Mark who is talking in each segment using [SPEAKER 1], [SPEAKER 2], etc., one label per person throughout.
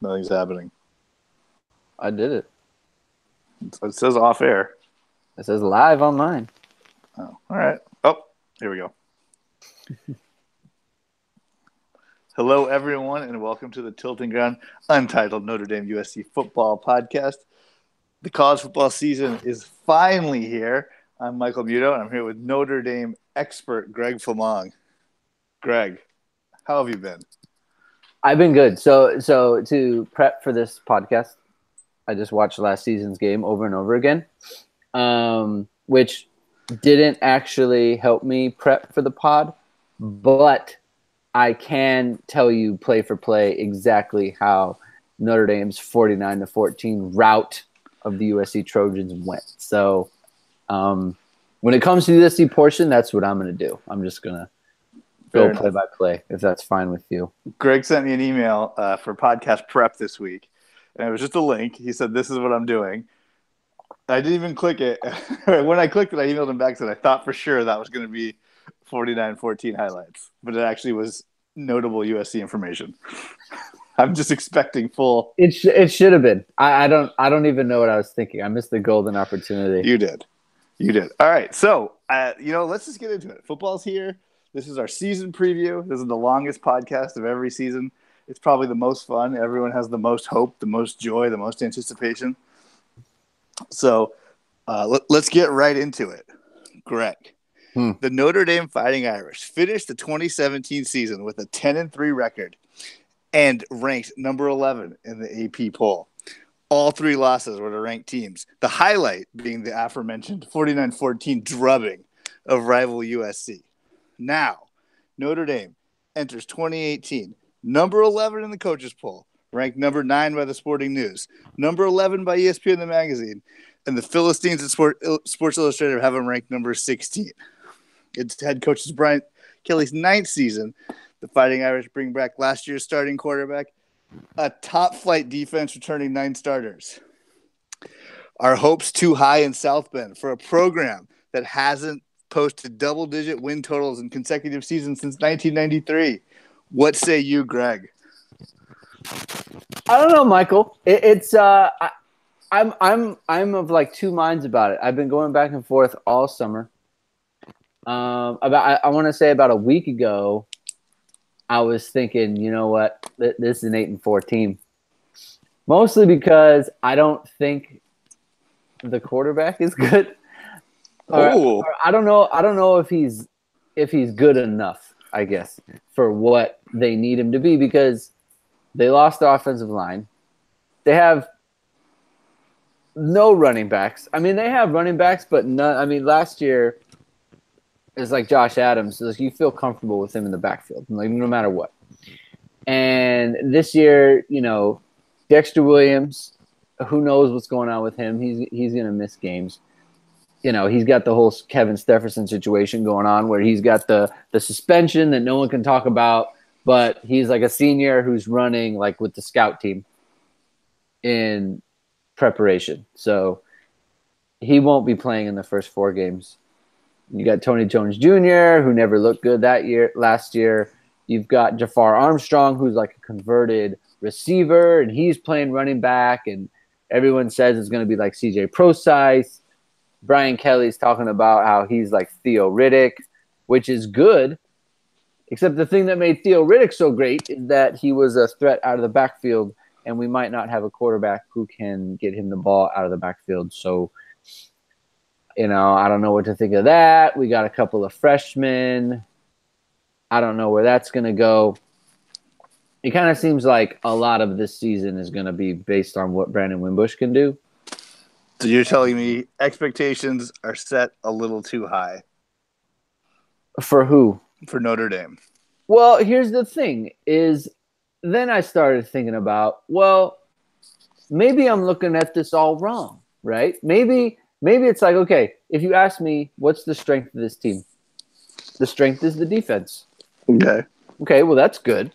[SPEAKER 1] Nothing's happening.
[SPEAKER 2] I did it.
[SPEAKER 1] It says off air.
[SPEAKER 2] It says live on mine.
[SPEAKER 1] Oh, all right. Oh, here we go. Hello, everyone, and welcome to the Tilting Ground Untitled Notre Dame USC Football Podcast. The college football season is finally here. I'm Michael Muto, and I'm here with Notre Dame expert Greg Flamong. Greg, how have you been?
[SPEAKER 2] I've been good. So to prep for this podcast, I just watched last season's game over and over again, which didn't actually help me prep for the pod, but I can tell you play for play exactly how Notre Dame's 49-14 rout of the USC Trojans went. So when it comes to the USC portion, that's what I'm going to do. I'm just going to go play by play, if that's fine with you.
[SPEAKER 1] Greg sent me an email for podcast prep this week, and it was just a link. He said, "This is what I'm doing." I didn't even click it. When I clicked it, I emailed him back and said I thought for sure that was going to be 49-14 highlights, but it actually was notable USC information. I'm just expecting full.
[SPEAKER 2] It should have been. I don't even know what I was thinking. I missed the golden opportunity.
[SPEAKER 1] You did. All right. So, let's just get into it. Football's here. This is our season preview. This is the longest podcast of every season. It's probably the most fun. Everyone has the most hope, the most joy, the most anticipation. So let's get right into it. Greg, the Notre Dame Fighting Irish finished the 2017 season with a 10-3 record and ranked number 11 in the AP poll. All three losses were to ranked teams. The highlight being the aforementioned 49-14 drubbing of rival USC. Now, Notre Dame enters 2018, number 11 in the coaches poll, ranked number 9 by the Sporting News, number 11 by ESPN The Magazine, and the Philistines at Sports Illustrated have them ranked number 16. It's head coach Brian Kelly's 9th season. The Fighting Irish bring back last year's starting quarterback, a top-flight defense returning 9 starters. Our hopes too high in South Bend for a program that hasn't posted double-digit win totals in consecutive seasons since 1993. What say you, Greg?
[SPEAKER 2] I don't know, Michael. I'm of like two minds about it. I've been going back and forth all summer. I want to say about a week ago, I was thinking, you know what, this is an 8-4 team. Mostly because I don't think the quarterback is good. Or I don't know if he's good enough, I guess, for what they need him to be, because they lost the offensive line. They have no running backs. I mean, they have running backs, but none. I mean, last year it's like Josh Adams. Like, you feel comfortable with him in the backfield, like no matter what. And this year, Dexter Williams, who knows what's going on with him? He's going to miss games. He's got the whole Kevin Stepherson situation going on, where he's got the suspension that no one can talk about, but he's like a senior who's running like with the scout team in preparation. So he won't be playing in the first 4 games. You got Tony Jones Jr., who never looked good last year. You've got Jafar Armstrong, who's like a converted receiver, and he's playing running back, and everyone says it's going to be like CJ Prosise. Brian Kelly's talking about how he's like Theo Riddick, which is good, except the thing that made Theo Riddick so great is that he was a threat out of the backfield, and we might not have a quarterback who can get him the ball out of the backfield. So, I don't know what to think of that. We got a couple of freshmen. I don't know where that's going to go. It kind of seems like a lot of this season is going to be based on what Brandon Wimbush can do.
[SPEAKER 1] So you're telling me expectations are set a little too high?
[SPEAKER 2] For who?
[SPEAKER 1] For Notre Dame.
[SPEAKER 2] Well, here's the thing is then I started thinking about, well, maybe I'm looking at this all wrong, right? Maybe it's like, okay, if you ask me what's the strength of this team, the strength is the defense. Okay, well, that's good,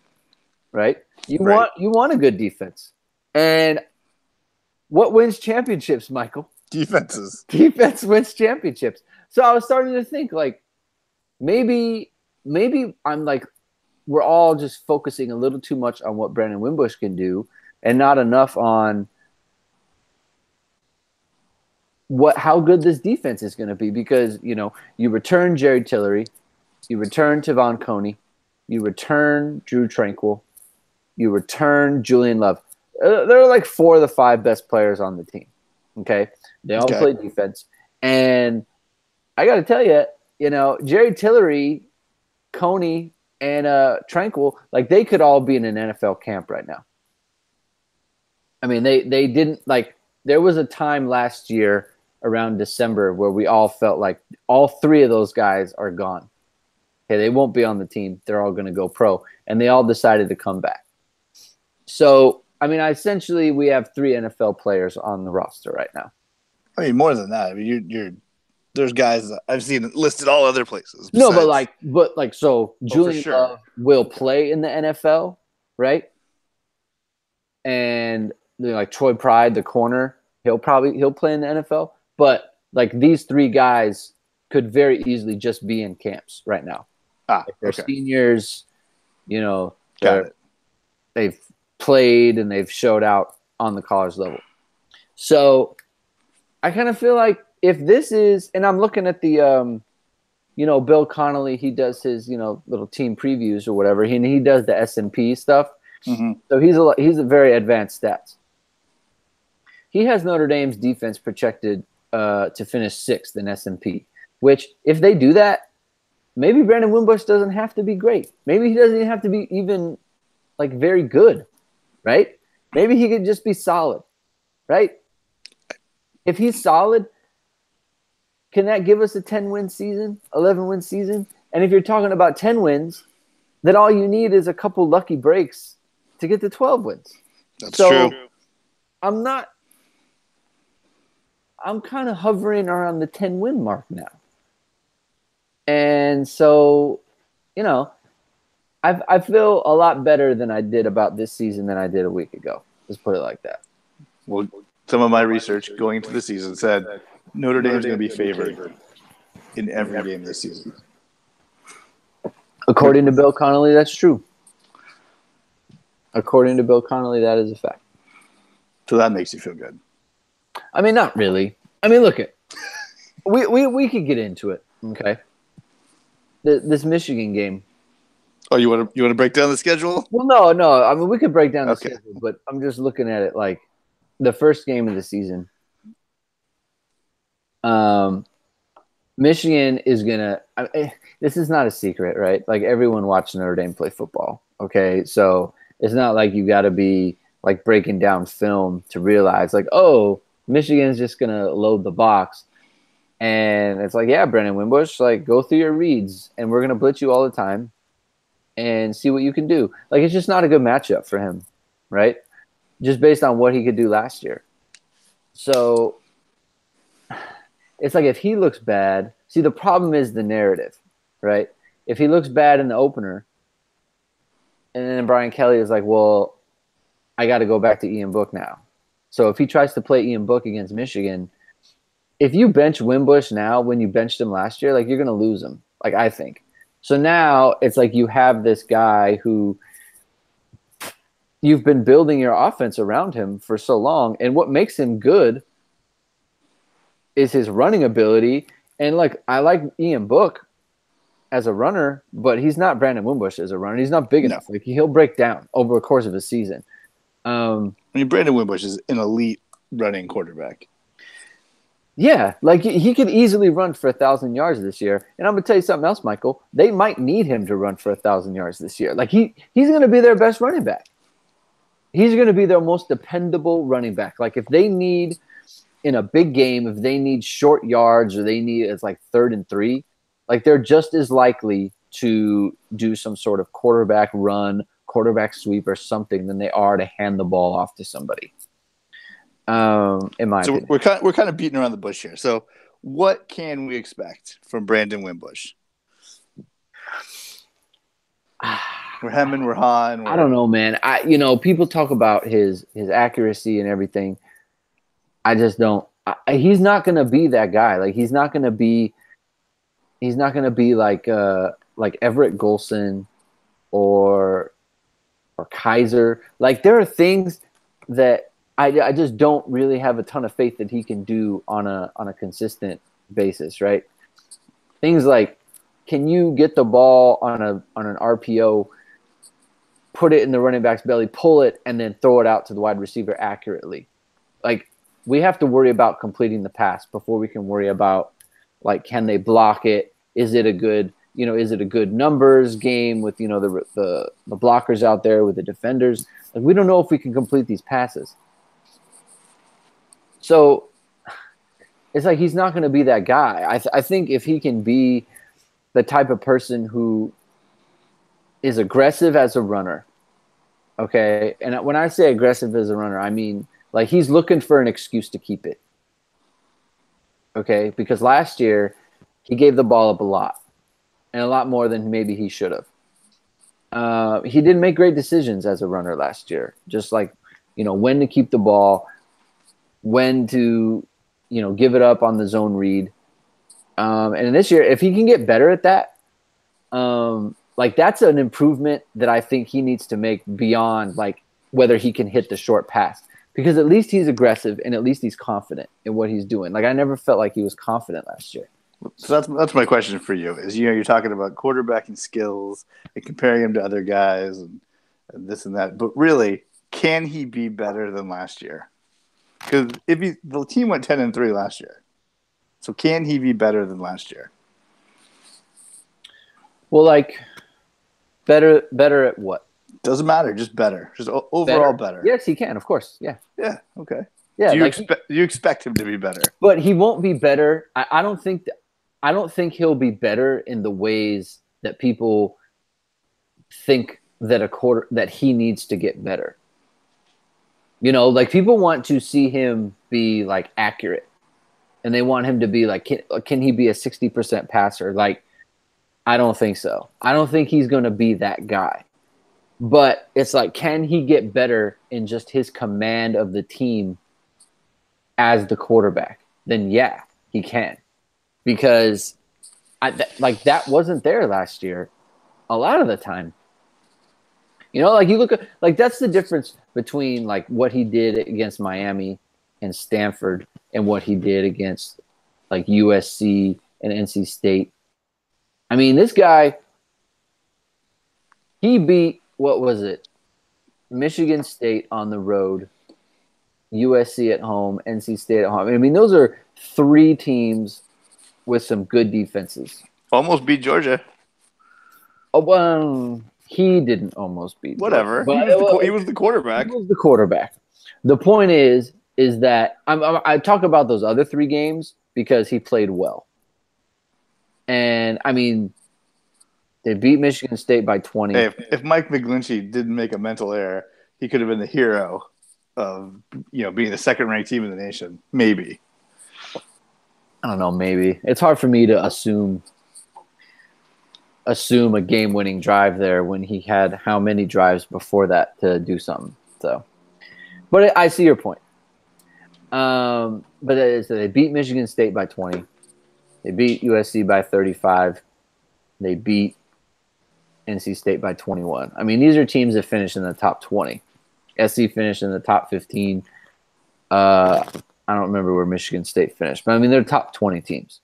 [SPEAKER 2] right? You want a good defense. And what wins championships, Michael?
[SPEAKER 1] Defenses.
[SPEAKER 2] Defense wins championships. So I was starting to think, like, maybe I'm like, we're all just focusing a little too much on what Brandon Wimbush can do and not enough on how good this defense is going to be, because you return Jerry Tillery, you return Tavon Coney, you return Drew Tranquill, you return Julian Love. They're like 4 of the 5 best players on the team. Okay, they all play defense, and I got to tell you, Jerry Tillery, Coney, and Tranquill, like they could all be in an NFL camp right now. I mean, they didn't like. There was a time last year around December where we all felt like all 3 of those guys are gone. Okay, they won't be on the team. They're all going to go pro, and they all decided to come back. So, I mean, essentially, we have 3 NFL players on the roster right now.
[SPEAKER 1] I mean, more than that. I mean, there's guys that I've seen listed all other places.
[SPEAKER 2] No, so Julian Love will play in the NFL, right? And like Troy Pride, the corner, he'll play in the NFL. But like these 3 guys could very easily just be in camps right now. They're seniors, they've played and they've showed out on the college level. So I kind of feel like if this is, and I'm looking at the, Bill Connolly, he does his, little team previews or whatever. He does the S&P stuff. Mm-hmm. So he's a very advanced stats. He has Notre Dame's defense projected to finish 6th in S&P, which if they do that, maybe Brandon Wimbush doesn't have to be great. Maybe he doesn't even have to be even like very good, right? Maybe he could just be solid, right? If he's solid, can that give us a 10-win season, 11-win season? And if you're talking about 10 wins, then all you need is a couple lucky breaks to get to 12 wins.
[SPEAKER 1] That's true.
[SPEAKER 2] I'm kind of hovering around the 10-win mark now. And so, I feel a lot better than I did about this season than I did a week ago. Let's put it like that.
[SPEAKER 1] Well, some of my research going into the season said Notre Dame's going to be favored in every game this season.
[SPEAKER 2] According to Bill Connolly, that's true. According to Bill Connolly, that is a fact.
[SPEAKER 1] So that makes you feel good.
[SPEAKER 2] I mean, not really. I mean, look, we could get into it, okay? This Michigan game.
[SPEAKER 1] Oh, you want to break down the schedule?
[SPEAKER 2] Well, no. I mean, we could break down the schedule, but I'm just looking at it like the first game of the season. Michigan is gonna. This is not a secret, right? Like everyone watched Notre Dame play football. Okay, so it's not like you got to be like breaking down film to realize, like, oh, Michigan's just gonna load the box, and it's like, yeah, Brandon Wimbush, like go through your reads, and we're gonna blitz you all the time, and see what you can do. Like it's just not a good matchup for him, right? Just based on what he could do last year. So it's like if he looks bad, see the problem is the narrative, right? If he looks bad in the opener, and then Brian Kelly is like, well, I got to go back to Ian Book now. So if he tries to play Ian Book against Michigan, if you bench Wimbush now when you benched him last year, like you're going to lose him, like I think. So now it's like you have this guy who you've been building your offense around him for so long, and what makes him good is his running ability. And like I like Ian Book as a runner, but he's not Brandon Wimbush as a runner. He's not big enough. Like he'll break down over the course of a season.
[SPEAKER 1] I mean, Brandon Wimbush is an elite running quarterback.
[SPEAKER 2] Yeah, like he could easily run for 1,000 yards this year. And I'm gonna tell you something else, Michael. They might need him to run for 1,000 yards this year. Like he's gonna be their best running back. He's gonna be their most dependable running back. Like if they need in a big game, if they need short yards or they need it's like 3rd and 3, like they're just as likely to do some sort of quarterback run, quarterback sweep or something than they are to hand the ball off to somebody. In my opinion.
[SPEAKER 1] We're kind of beating around the bush here. So what can we expect from Brandon Wimbush? We're hemming, we're hawing.
[SPEAKER 2] I don't know, man. People talk about his accuracy and everything. I just don't. He's not going to be that guy. Like he's not going to be like Everett Golson or Kaiser. Like there are things. that I just don't really have a ton of faith that he can do on a consistent basis, right? Things like, can you get the ball on an RPO, put it in the running back's belly, pull it, and then throw it out to the wide receiver accurately? Like, we have to worry about completing the pass before we can worry about, like, can they block it? Is it a good numbers game with, the blockers out there with the defenders? Like, we don't know if we can complete these passes. So it's like he's not going to be that guy. I think if he can be the type of person who is aggressive as a runner, okay? And when I say aggressive as a runner, I mean, like, he's looking for an excuse to keep it, okay? Because last year he gave the ball up a lot, and a lot more than maybe he should have. He didn't make great decisions as a runner last year, just like, when to keep the ball, when to, give it up on the zone read. And this year, if he can get better at that, like, that's an improvement that I think he needs to make beyond, like, whether he can hit the short pass, because at least he's aggressive and at least he's confident in what he's doing. Like, I never felt like he was confident last year.
[SPEAKER 1] So that's my question for you is, you're talking about quarterbacking skills and comparing him to other guys and this and that, but really, can he be better than last year? Because the team went 10-3 last year, so can he be better than last year?
[SPEAKER 2] Well, like, better at what?
[SPEAKER 1] Doesn't matter, just better, just overall better.
[SPEAKER 2] Yes, he can, of course. Yeah.
[SPEAKER 1] Yeah. Okay.
[SPEAKER 2] Yeah.
[SPEAKER 1] Do you expect him to be better?
[SPEAKER 2] But he won't be better. I don't think he'll be better in the ways that people think that he needs to get better. Like, people want to see him be, like, accurate, and they want him to be like, can he be a 60% passer? Like, I don't think so. I don't think he's going to be that guy. But it's like, can he get better in just his command of the team as the quarterback? Then yeah, he can. Because that wasn't there last year a lot of the time. Like, you look at, like, that's the difference between, like, what he did against Miami and Stanford and what he did against, like, USC and NC State. I mean, this guy, he beat, what was it? Michigan State on the road, USC at home, NC State at home. I mean, those are three teams with some good defenses.
[SPEAKER 1] Almost beat Georgia.
[SPEAKER 2] Oh, well, he didn't almost beat.
[SPEAKER 1] Whatever. He was the quarterback.
[SPEAKER 2] He was the quarterback. The point is that I talk about those other three games because he played well. And, I mean, they beat Michigan State by 20.
[SPEAKER 1] Hey, if Mike McGlinchey didn't make a mental error, he could have been the hero of, being the second-ranked team in the nation. Maybe.
[SPEAKER 2] I don't know, maybe. It's hard for me to assume a game-winning drive there when he had how many drives before that to do something. So, but I see your point. But they beat Michigan State by 20. They beat USC by 35. They beat NC State by 21. I mean, these are teams that finished in the top 20. SC finished in the top 15. I don't remember where Michigan State finished, but I mean, they're top 20 teams.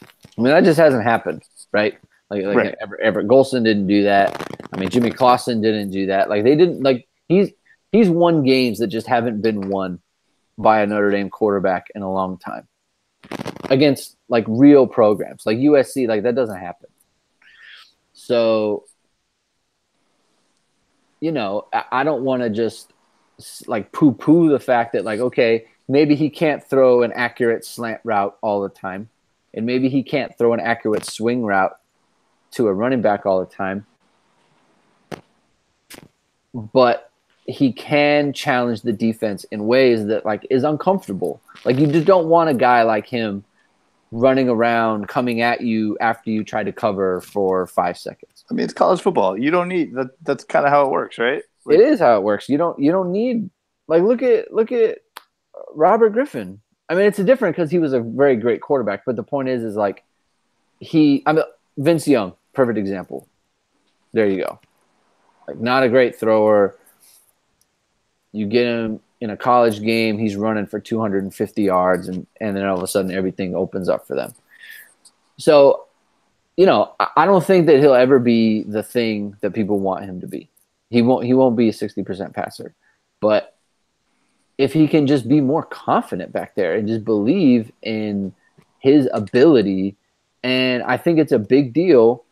[SPEAKER 2] I mean, that just hasn't happened, right? Like
[SPEAKER 1] right.
[SPEAKER 2] Everett Golson didn't do that. I mean, Jimmy Clausen didn't do that. Like, they didn't, like, he's won games that just haven't been won by a Notre Dame quarterback in a long time against, like, real programs like USC. Like, that doesn't happen. So, I don't want to just, like, poo-poo the fact that, like, okay, maybe he can't throw an accurate slant route all the time, and maybe he can't throw an accurate swing route to a running back all the time, but he can challenge the defense in ways that, like, is uncomfortable. Like, you just don't want a guy like him running around, coming at you after you try to cover for 5 seconds.
[SPEAKER 1] I mean, it's college football. You don't need that. That's kind of how it works, right?
[SPEAKER 2] Like, it is how it works. You don't need, like, look at Robert Griffin. I mean, it's different because he was a very great quarterback, but the point is like, Vince Young, perfect example. There you go. Like, not a great thrower, You get him in a college game, he's running for 250 yards, and then all of a sudden everything opens up for them. So, I don't think that he'll ever be the thing that people want him to be. He won't be a 60% passer. But if he can just be more confident back there and just believe in his ability, and I think it's a big deal.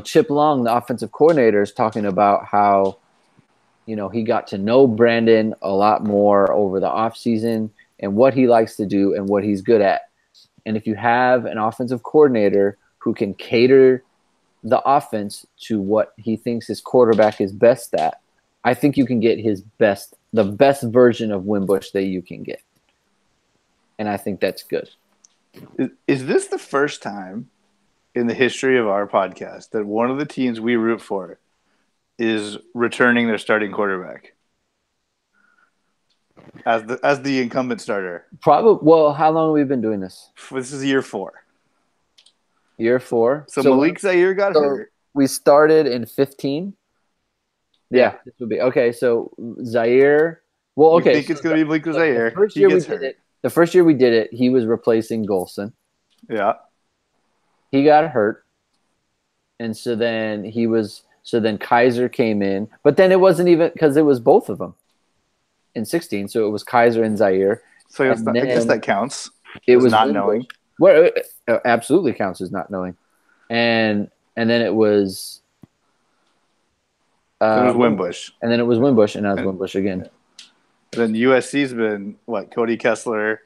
[SPEAKER 2] Chip Long, the offensive coordinator, is talking about how, he got to know Brandon a lot more over the offseason and what he likes to do and what he's good at. And if you have an offensive coordinator who can cater the offense to what he thinks his quarterback is best at, I think you can get the best version of Wimbush that you can get. And I think that's good.
[SPEAKER 1] Is this the first time in the history of our podcast that one of the teams we root for is returning their starting quarterback as the incumbent starter?
[SPEAKER 2] Probably. Well, how long have we been doing this?
[SPEAKER 1] This is year 4.
[SPEAKER 2] Year 4.
[SPEAKER 1] So Malik Zaire got hurt.
[SPEAKER 2] We started in 15. Yeah, this would be okay. So Zaire. Well, okay.
[SPEAKER 1] I think it's going to be Malik Zaire.
[SPEAKER 2] The first year we did it, he was replacing Golson.
[SPEAKER 1] Yeah.
[SPEAKER 2] He got hurt, and so then Kaiser came in, but then it wasn't even because it was both of them in 16. So it was Kaiser and Zaire.
[SPEAKER 1] So I guess that counts.
[SPEAKER 2] It was
[SPEAKER 1] not knowing.
[SPEAKER 2] Well, it absolutely counts as not knowing, and then it was.
[SPEAKER 1] It was Wimbush.
[SPEAKER 2] And then it was Wimbush, and now it's Wimbush again.
[SPEAKER 1] And then USC's been, Cody Kessler.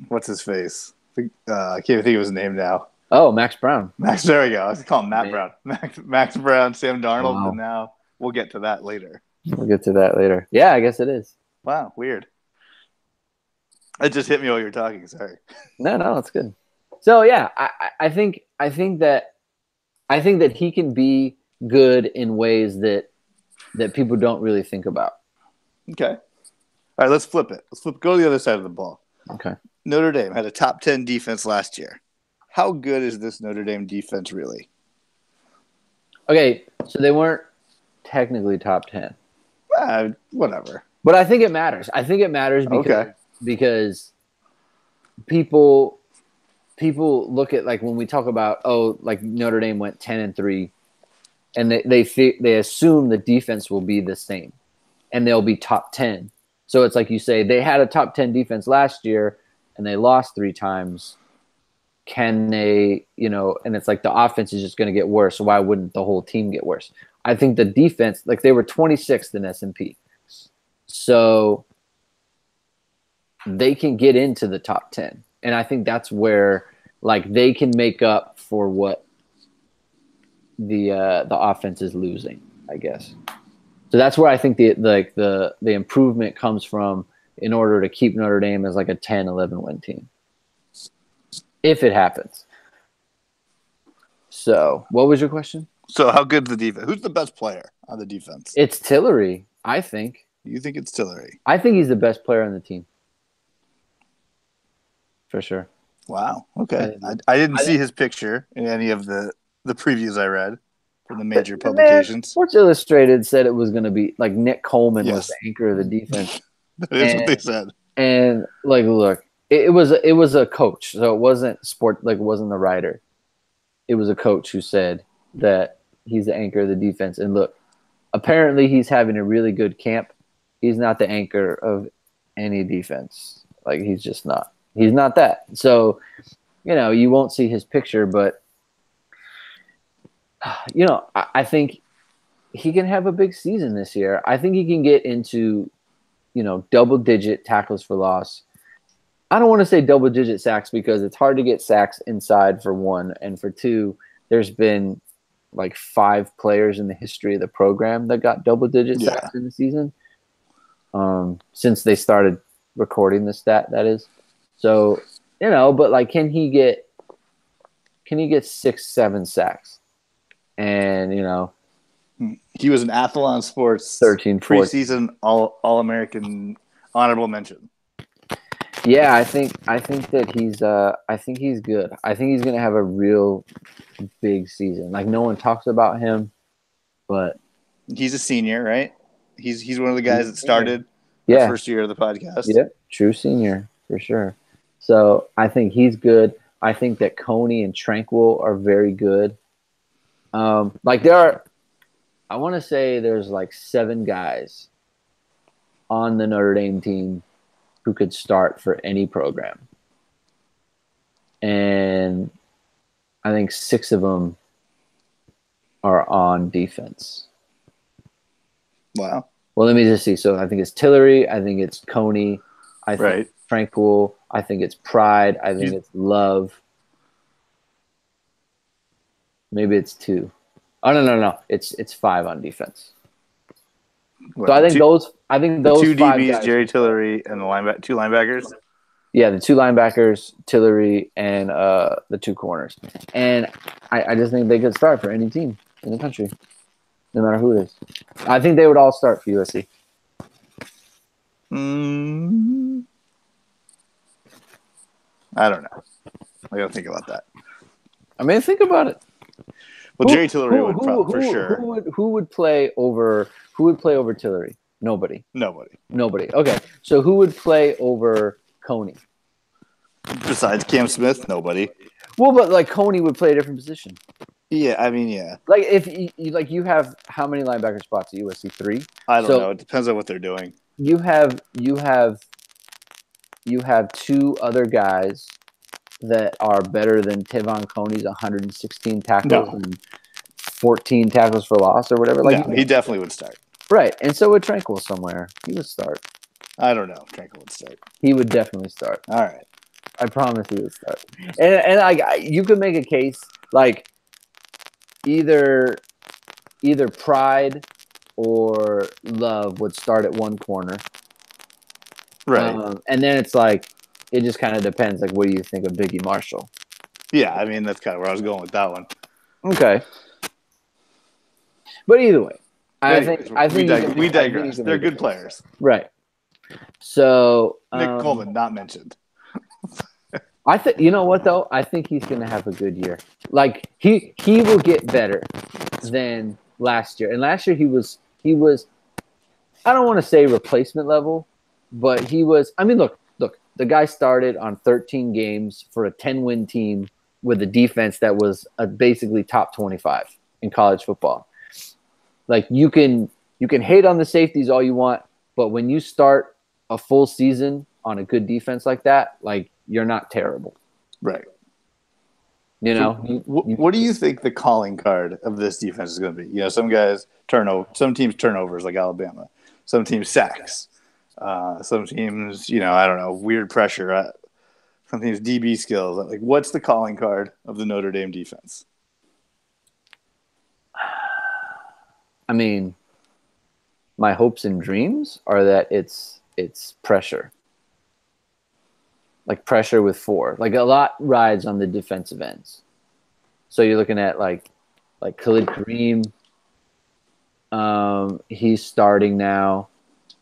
[SPEAKER 1] What's his face? I can't even think of his name now.
[SPEAKER 2] Oh, Max Brown.
[SPEAKER 1] There we go. I was calling him Matt Brown. Max Brown, Sam Darnold, and now we'll get to that later. Yeah, I guess it is. Wow, weird. It just hit me while you were talking. Sorry.
[SPEAKER 2] No, it's good. So yeah, I think that he can be good in ways that people don't really think about.
[SPEAKER 1] Okay. All right, let's flip it. Go to the other side of the ball.
[SPEAKER 2] Okay.
[SPEAKER 1] Notre Dame had a top 10 defense last year. How good is this Notre Dame defense really?
[SPEAKER 2] Okay, so they weren't technically top 10.
[SPEAKER 1] Whatever.
[SPEAKER 2] But I think it matters. Because people look at, when we talk about, Notre Dame went 10-3, and they assume the defense will be the same, and they'll be top 10. So it's like you say, they had a top 10 defense last year, and they lost 3 times. Can they, and it's like the offense is just going to get worse. So why wouldn't the whole team get worse? I think the defense, they were 26th in S&P. So they can get into the top 10. And I think that's where, they can make up for what the offense is losing, I guess. So that's where I think the improvement comes from in order to keep Notre Dame as a 10-11 win team. If it happens. So, what was your question?
[SPEAKER 1] So, how good's the defense? Who's the best player on the defense?
[SPEAKER 2] It's Tillery, I think.
[SPEAKER 1] You think it's Tillery?
[SPEAKER 2] I think he's the best player on the team. For sure.
[SPEAKER 1] Wow. Okay. I didn't see his picture in any of the previews I read from the major publications.
[SPEAKER 2] Sports Illustrated said it was going to be Nick Coleman was the anchor of the defense.
[SPEAKER 1] That is what they said.
[SPEAKER 2] And look, it was a coach, so it wasn't it wasn't the writer. It was a coach who said that he's the anchor of the defense. And look, apparently he's having a really good camp. He's not the anchor of any defense. He's just not. He's not that. So, you won't see his picture, but I think he can have a big season this year. I think he can get into, double-digit tackles for loss. I don't want to say double-digit sacks because it's hard to get sacks inside, for one, and for two, there's been 5 players in the history of the program that got double-digit sacks in the season since they started recording the stat. That is, so but can he get 6-7 sacks? And
[SPEAKER 1] he was an Athlon Sports
[SPEAKER 2] 13
[SPEAKER 1] preseason All-American honorable mention.
[SPEAKER 2] Yeah, I think that he's good. I think he's going to have a real big season. No one talks about him, but
[SPEAKER 1] He's a senior, right? He's one of the guys that started the first year of the podcast.
[SPEAKER 2] Yep, true senior for sure. So I think he's good. I think that Coney and Tranquil are very good. Like I want to say there's like 7 guys on the Notre Dame team who could start for any program. And I think 6 of them are on defense.
[SPEAKER 1] Wow.
[SPEAKER 2] Well, let me just see. So I think it's Tillery. I think it's Coney. I think it's Tranquil. I think it's Pride. I think it's Love. Maybe it's 2. Oh no. It's 5 on defense. Well, so I think those
[SPEAKER 1] 2
[SPEAKER 2] 5
[SPEAKER 1] DBs,
[SPEAKER 2] guys,
[SPEAKER 1] Jerry Tillery, and the 2 linebackers.
[SPEAKER 2] Yeah, the 2 linebackers, Tillery, and the 2 corners. And I just think they could start for any team in the country, no matter who it is. I think they would all start for USC.
[SPEAKER 1] I don't know. I got to think about that.
[SPEAKER 2] I mean, think about it.
[SPEAKER 1] Well, Jerry Tillery would for sure.
[SPEAKER 2] Who would play over Tillery? Nobody. Okay, so who would play over Coney?
[SPEAKER 1] Besides Cam Smith, nobody.
[SPEAKER 2] Well, but like Coney would play a different position.
[SPEAKER 1] Yeah, I mean, yeah.
[SPEAKER 2] Like if you have how many linebacker spots at USC? 3.
[SPEAKER 1] I don't know. It depends on what they're doing.
[SPEAKER 2] You have 2 other guys that are better than Tevon Coney's 116 tackles and 14 tackles for loss or whatever. Like
[SPEAKER 1] he definitely would start.
[SPEAKER 2] Right, and so would Tranquil somewhere. He would start.
[SPEAKER 1] I don't know. Tranquil would start.
[SPEAKER 2] He would definitely start.
[SPEAKER 1] All right.
[SPEAKER 2] I promise he would start. And like you could make a case like either Pride or Love would start at one corner.
[SPEAKER 1] Right.
[SPEAKER 2] And then it's like it just kind of depends. Like, what do you think of Biggie Marshall?
[SPEAKER 1] Yeah, I mean that's kind of where I was going with that one.
[SPEAKER 2] Okay. But either way, I think
[SPEAKER 1] we digress. They're good players,
[SPEAKER 2] right? So
[SPEAKER 1] Nick Coleman not mentioned.
[SPEAKER 2] I think you know what though. I think he's going to have a good year. Like he will get better than last year. And last year he was. I don't want to say replacement level, but he was. I mean, look. The guy started on 13 games for a 10-win team with a defense that was basically top 25 in college football. Like you can hate on the safeties all you want, but when you start a full season on a good defense like that, like you're not terrible.
[SPEAKER 1] Right.
[SPEAKER 2] You know,
[SPEAKER 1] what do you think the calling card of this defense is going to be? You know, some guys some teams turnovers like Alabama, some teams sacks, some teams, I don't know, weird pressure, some teams DB skills. Like, what's the calling card of the Notre Dame defense?
[SPEAKER 2] I mean, my hopes and dreams are that it's pressure. Like pressure with 4. Like a lot rides on the defensive ends. So you're looking at like Khalid Kareem. He's starting now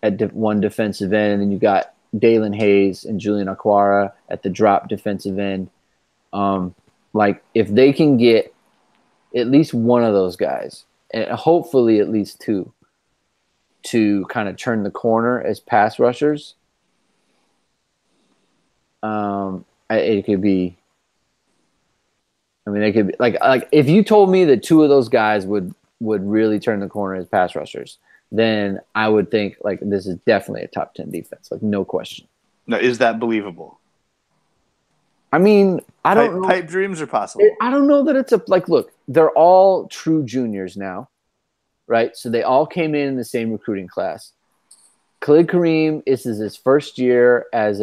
[SPEAKER 2] at one defensive end, and then you got Dalen Hayes and Julian Aquara at the drop defensive end. Like if they can get at least one of those guys, and hopefully at least 2, to kind of turn the corner as pass rushers. It could be. I mean, it could be like if you told me that 2 of those guys would really turn the corner as pass rushers, then I would think like this is definitely a top 10 defense, like no question.
[SPEAKER 1] Now, is that believable?
[SPEAKER 2] I mean, I don't know.
[SPEAKER 1] Pipe dreams are possible.
[SPEAKER 2] I don't know that it's look, they're all true juniors now, right? So they all came in the same recruiting class. Khalid Kareem is his first year as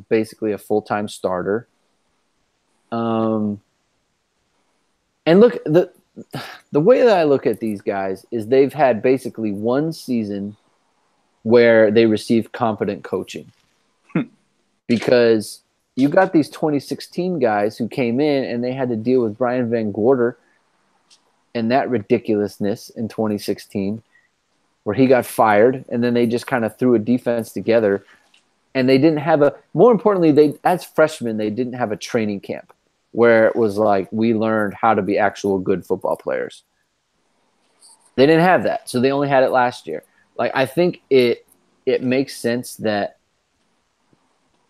[SPEAKER 2] basically a full-time starter. And look, the way that I look at these guys is they've had basically one season where they received competent coaching. Because you got these 2016 guys who came in and they had to deal with Brian Van Gorder and that ridiculousness in 2016 where he got fired, and then they just kind of threw a defense together, and they didn't have more importantly, as freshmen, they didn't have a training camp where it was like we learned how to be actual good football players. They didn't have that, so they only had it last year. Like I think it makes sense that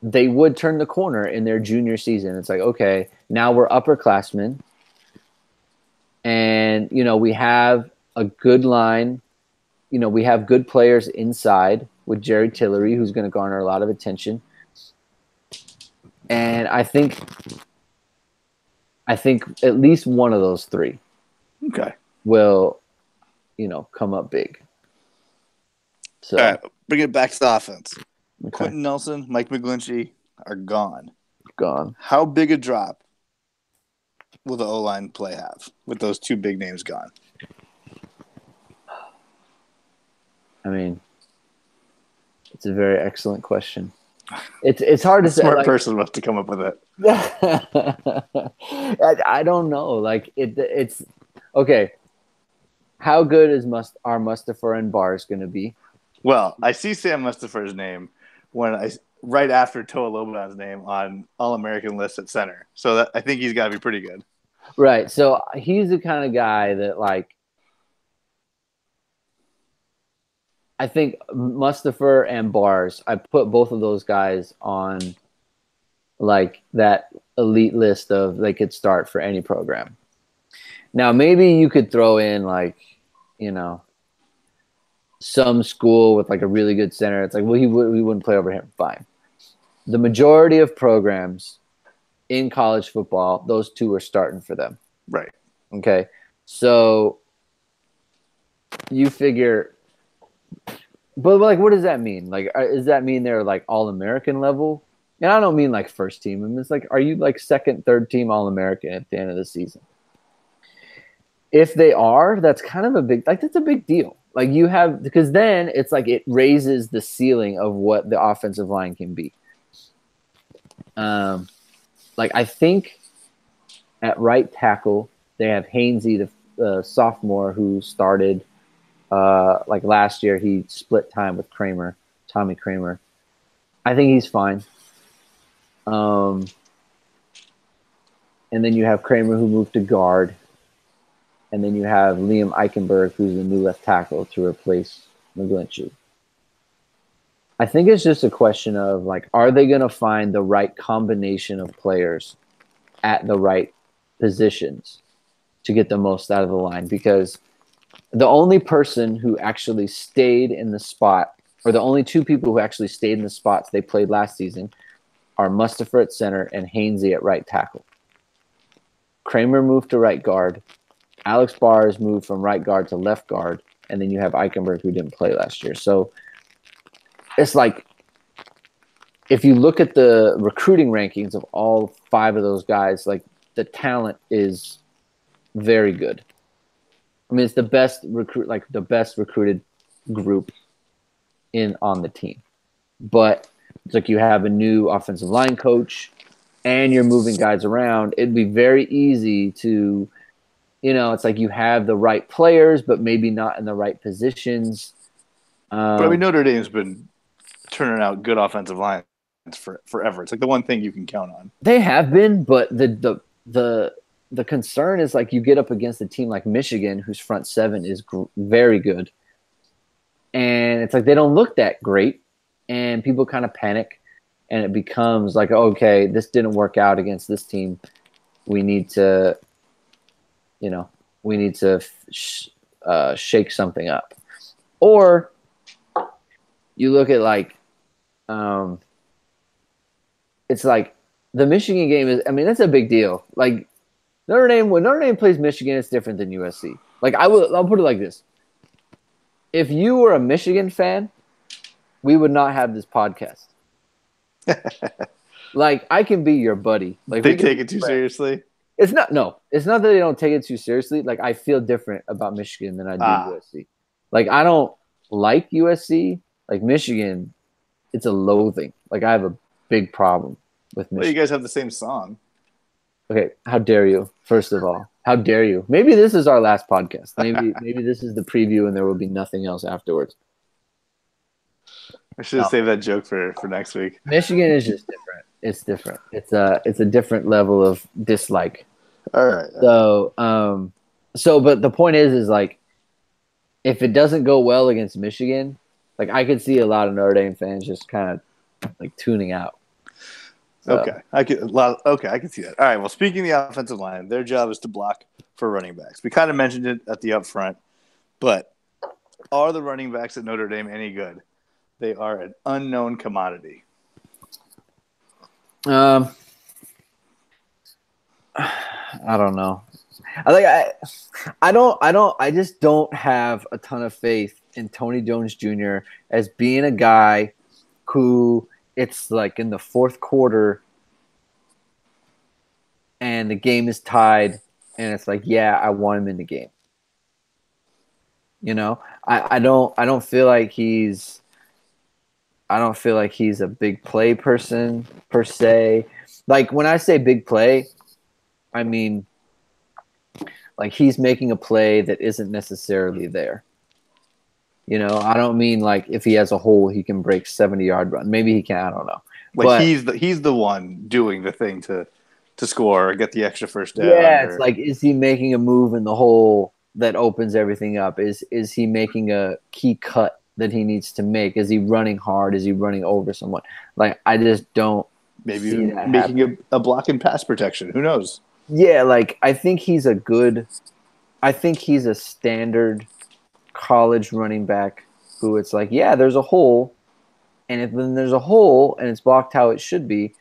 [SPEAKER 2] they would turn the corner in their junior season. It's like, okay, now we're upperclassmen, and we have a good line. We have good players inside with Jerry Tillery, who's going to garner a lot of attention. And I think at least one of those three will, come up big. So,
[SPEAKER 1] all right, bring it back to the offense.
[SPEAKER 2] okay.
[SPEAKER 1] Quentin Nelson, Mike McGlinchey are gone.
[SPEAKER 2] Gone.
[SPEAKER 1] How big a drop will the O-line play have with those two big names gone?
[SPEAKER 2] I mean, it's a very excellent question. It's hard to say.
[SPEAKER 1] Smart person must have come up with it.
[SPEAKER 2] I don't know. Like it's okay. How good is are Mustipher and Bars going to be?
[SPEAKER 1] Well, I see Sam Mustipher's name right after Toa Lobanon's name on All-American list at center. So I think he's got to be pretty good.
[SPEAKER 2] Right. So he's the kind of guy that I think Mustipher and Bars, I put both of those guys on that elite list of they could start for any program. Now, maybe you could throw in some school with a really good center. It's like, well, we wouldn't play over him. Fine. The majority of programs in college football, those two are starting for them.
[SPEAKER 1] Right.
[SPEAKER 2] Okay. So you figure, but what does that mean? Does that mean they're All-American level? And I don't mean first team. I mean, it's are you second, third team All-American at the end of the season? If they are, that's kind of a big, that's a big deal. Because then it's it raises the ceiling of what the offensive line can be. I think at right tackle, they have Hainsey, the sophomore who started last year. He split time with Tommy Kramer. I think he's fine. And then you have Kramer who moved to guard. And then you have Liam Eichenberg, who's the new left tackle to replace McGlinchey. I think it's just a question of are they going to find the right combination of players at the right positions to get the most out of the line? Because the only person who actually stayed in the spot, or the only two people who actually stayed in the spots they played last season, are Mustipher at center and Hainsey at right tackle. Kramer moved to right guard. Alex Bars moved from right guard to left guard, and then you have Eichenberg who didn't play last year. So it's if you look at the recruiting rankings of all five of those guys, the talent is very good. I mean, it's the best recruited group on the team. But it's you have a new offensive line coach, and you're moving guys around. It'd be very easy to. It's you have the right players, but maybe not in the right positions.
[SPEAKER 3] But Notre Dame's been turning out good offensive lines forever. It's the one thing you can count on.
[SPEAKER 2] They have been, but the concern is you get up against a team like Michigan, whose front seven is very good, and it's they don't look that great, and people kind of panic, and it becomes okay, this didn't work out against this team. We need to. Shake something up. Or you look at it's the Michigan game is, that's a big deal. When Notre Dame plays Michigan, it's different than USC. I'll put it like this. If you were a Michigan fan, we would not have this podcast. I can be your buddy.
[SPEAKER 3] They take it too seriously.
[SPEAKER 2] It's not that they don't take it too seriously. I feel different about Michigan than I do USC. I don't like USC. Michigan, it's a loathing. I have a big problem with Michigan.
[SPEAKER 3] Well, you guys have the same song.
[SPEAKER 2] Okay, how dare you? First of all, how dare you? Maybe this is our last podcast. Maybe this is the preview, and there will be nothing else afterwards.
[SPEAKER 3] I should have saved that joke for next week.
[SPEAKER 2] Michigan is just different. It's different. It's a different level of dislike.
[SPEAKER 3] All right.
[SPEAKER 2] So but the point is if it doesn't go well against Michigan, like I could see a lot of Notre Dame fans just kind of like tuning out. So.
[SPEAKER 3] Okay, I can see that. All right. Well, speaking of the offensive line, their job is to block for running backs. We kind of mentioned it at the upfront, but are the running backs at Notre Dame any good? They are an unknown commodity.
[SPEAKER 2] I don't know. I just don't have a ton of faith in Tony Jones Jr. as being a guy who it's like in the fourth quarter and the game is tied and it's like, yeah, I want him in the game. You know, I don't feel like he's a big play person per se. Like when I say big play, I mean like he's making a play that isn't necessarily there. You know, I don't mean like if he has a hole, he can break 70-yard run. Maybe he can. I don't know.
[SPEAKER 3] Like
[SPEAKER 2] but,
[SPEAKER 3] he's the one doing the thing to score or get the extra first down.
[SPEAKER 2] Yeah, it's like, is he making a move in the hole that opens everything up? Is he making a key cut that he needs to make? Is he running hard? Is he running over someone? Like I just don't.
[SPEAKER 3] Maybe making a block and pass protection. Who knows?
[SPEAKER 2] Yeah, like I think he's a standard college running back who it's like, yeah, there's a hole, and if then there's a hole and it's blocked how it should be,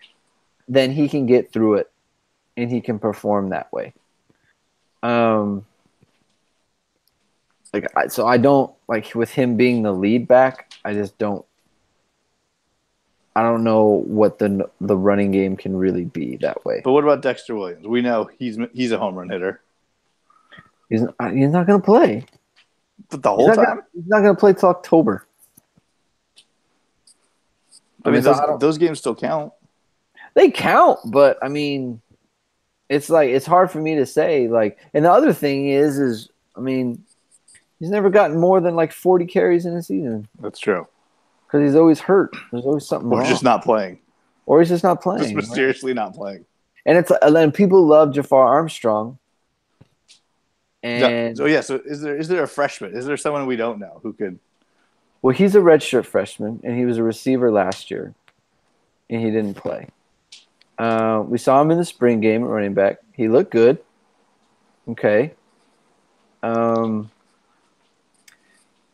[SPEAKER 2] then he can get through it and he can perform that way. So I don't like with him being the lead back, I don't know what the running game can really be that way.
[SPEAKER 3] But what about Dexter Williams? We know he's a home run hitter.
[SPEAKER 2] He's not going to play.
[SPEAKER 3] But the whole time?
[SPEAKER 2] He's not going to play till October.
[SPEAKER 3] I mean, those games still count.
[SPEAKER 2] They count, but I mean, it's like it's hard for me to say. Like, and the other thing is I mean, he's never gotten more than like 40 carries in a season.
[SPEAKER 3] That's true.
[SPEAKER 2] Because he's always hurt. There's always something wrong.
[SPEAKER 3] Or just not playing.
[SPEAKER 2] Or he's just not playing.
[SPEAKER 3] Just mysteriously not playing.
[SPEAKER 2] And then people love Jafar Armstrong. And
[SPEAKER 3] so is there a freshman? Is there someone we don't know who could?
[SPEAKER 2] Well, he's a redshirt freshman, and he was a receiver last year, and he didn't play. We saw him in the spring game at running back. He looked good. Okay.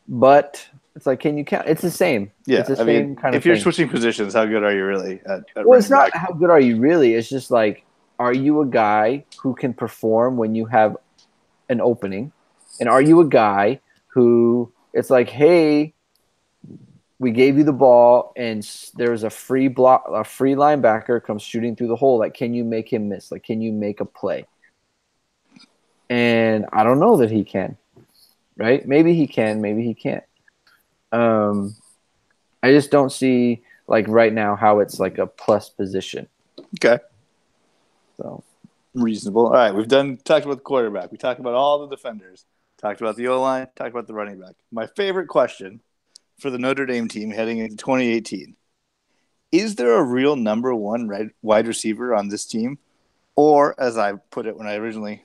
[SPEAKER 2] But it's like, can you count? It's the same.
[SPEAKER 3] Yeah,
[SPEAKER 2] it's the same kind of
[SPEAKER 3] if you're
[SPEAKER 2] thing.
[SPEAKER 3] switching positions, how good are you really at
[SPEAKER 2] well, it's not how good are you really. It's just like, are you a guy who can perform when you have an opening? And are you a guy who it's like, hey, we gave you the ball and there's a free linebacker comes shooting through the hole. Like, can you make him miss? Like, can you make a play? And I don't know that he can. Right? Maybe he can, maybe he can't. I just don't see like right now how it's like a plus position.
[SPEAKER 3] Okay.
[SPEAKER 2] So
[SPEAKER 3] reasonable. All right, we've talked about the quarterback. We talked about all the defenders. Talked about the O-line. Talked about the running back. My favorite question for the Notre Dame team heading into 2018: is there a real number one wide receiver on this team, or as I put it when I originally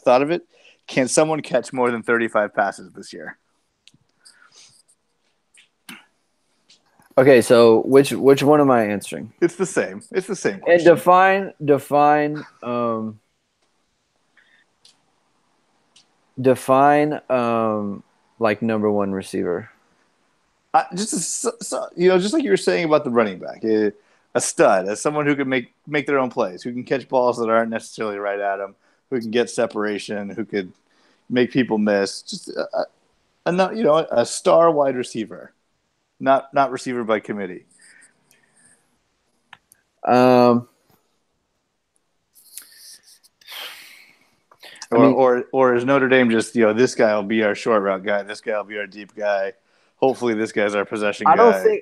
[SPEAKER 3] thought of it, can someone catch more than 35 passes this year?
[SPEAKER 2] Okay, so which one am I answering?
[SPEAKER 3] It's the same. It's the same
[SPEAKER 2] question. And define like number one receiver.
[SPEAKER 3] Just like you were saying about the running back, a stud, as someone who can make their own plays, who can catch balls that aren't necessarily right at him, who can get separation, who could make people miss. Just a star wide receiver. Not receiver by committee. Or is Notre Dame just, this guy will be our short route guy, this guy will be our deep guy. Hopefully this guy's our possession guy.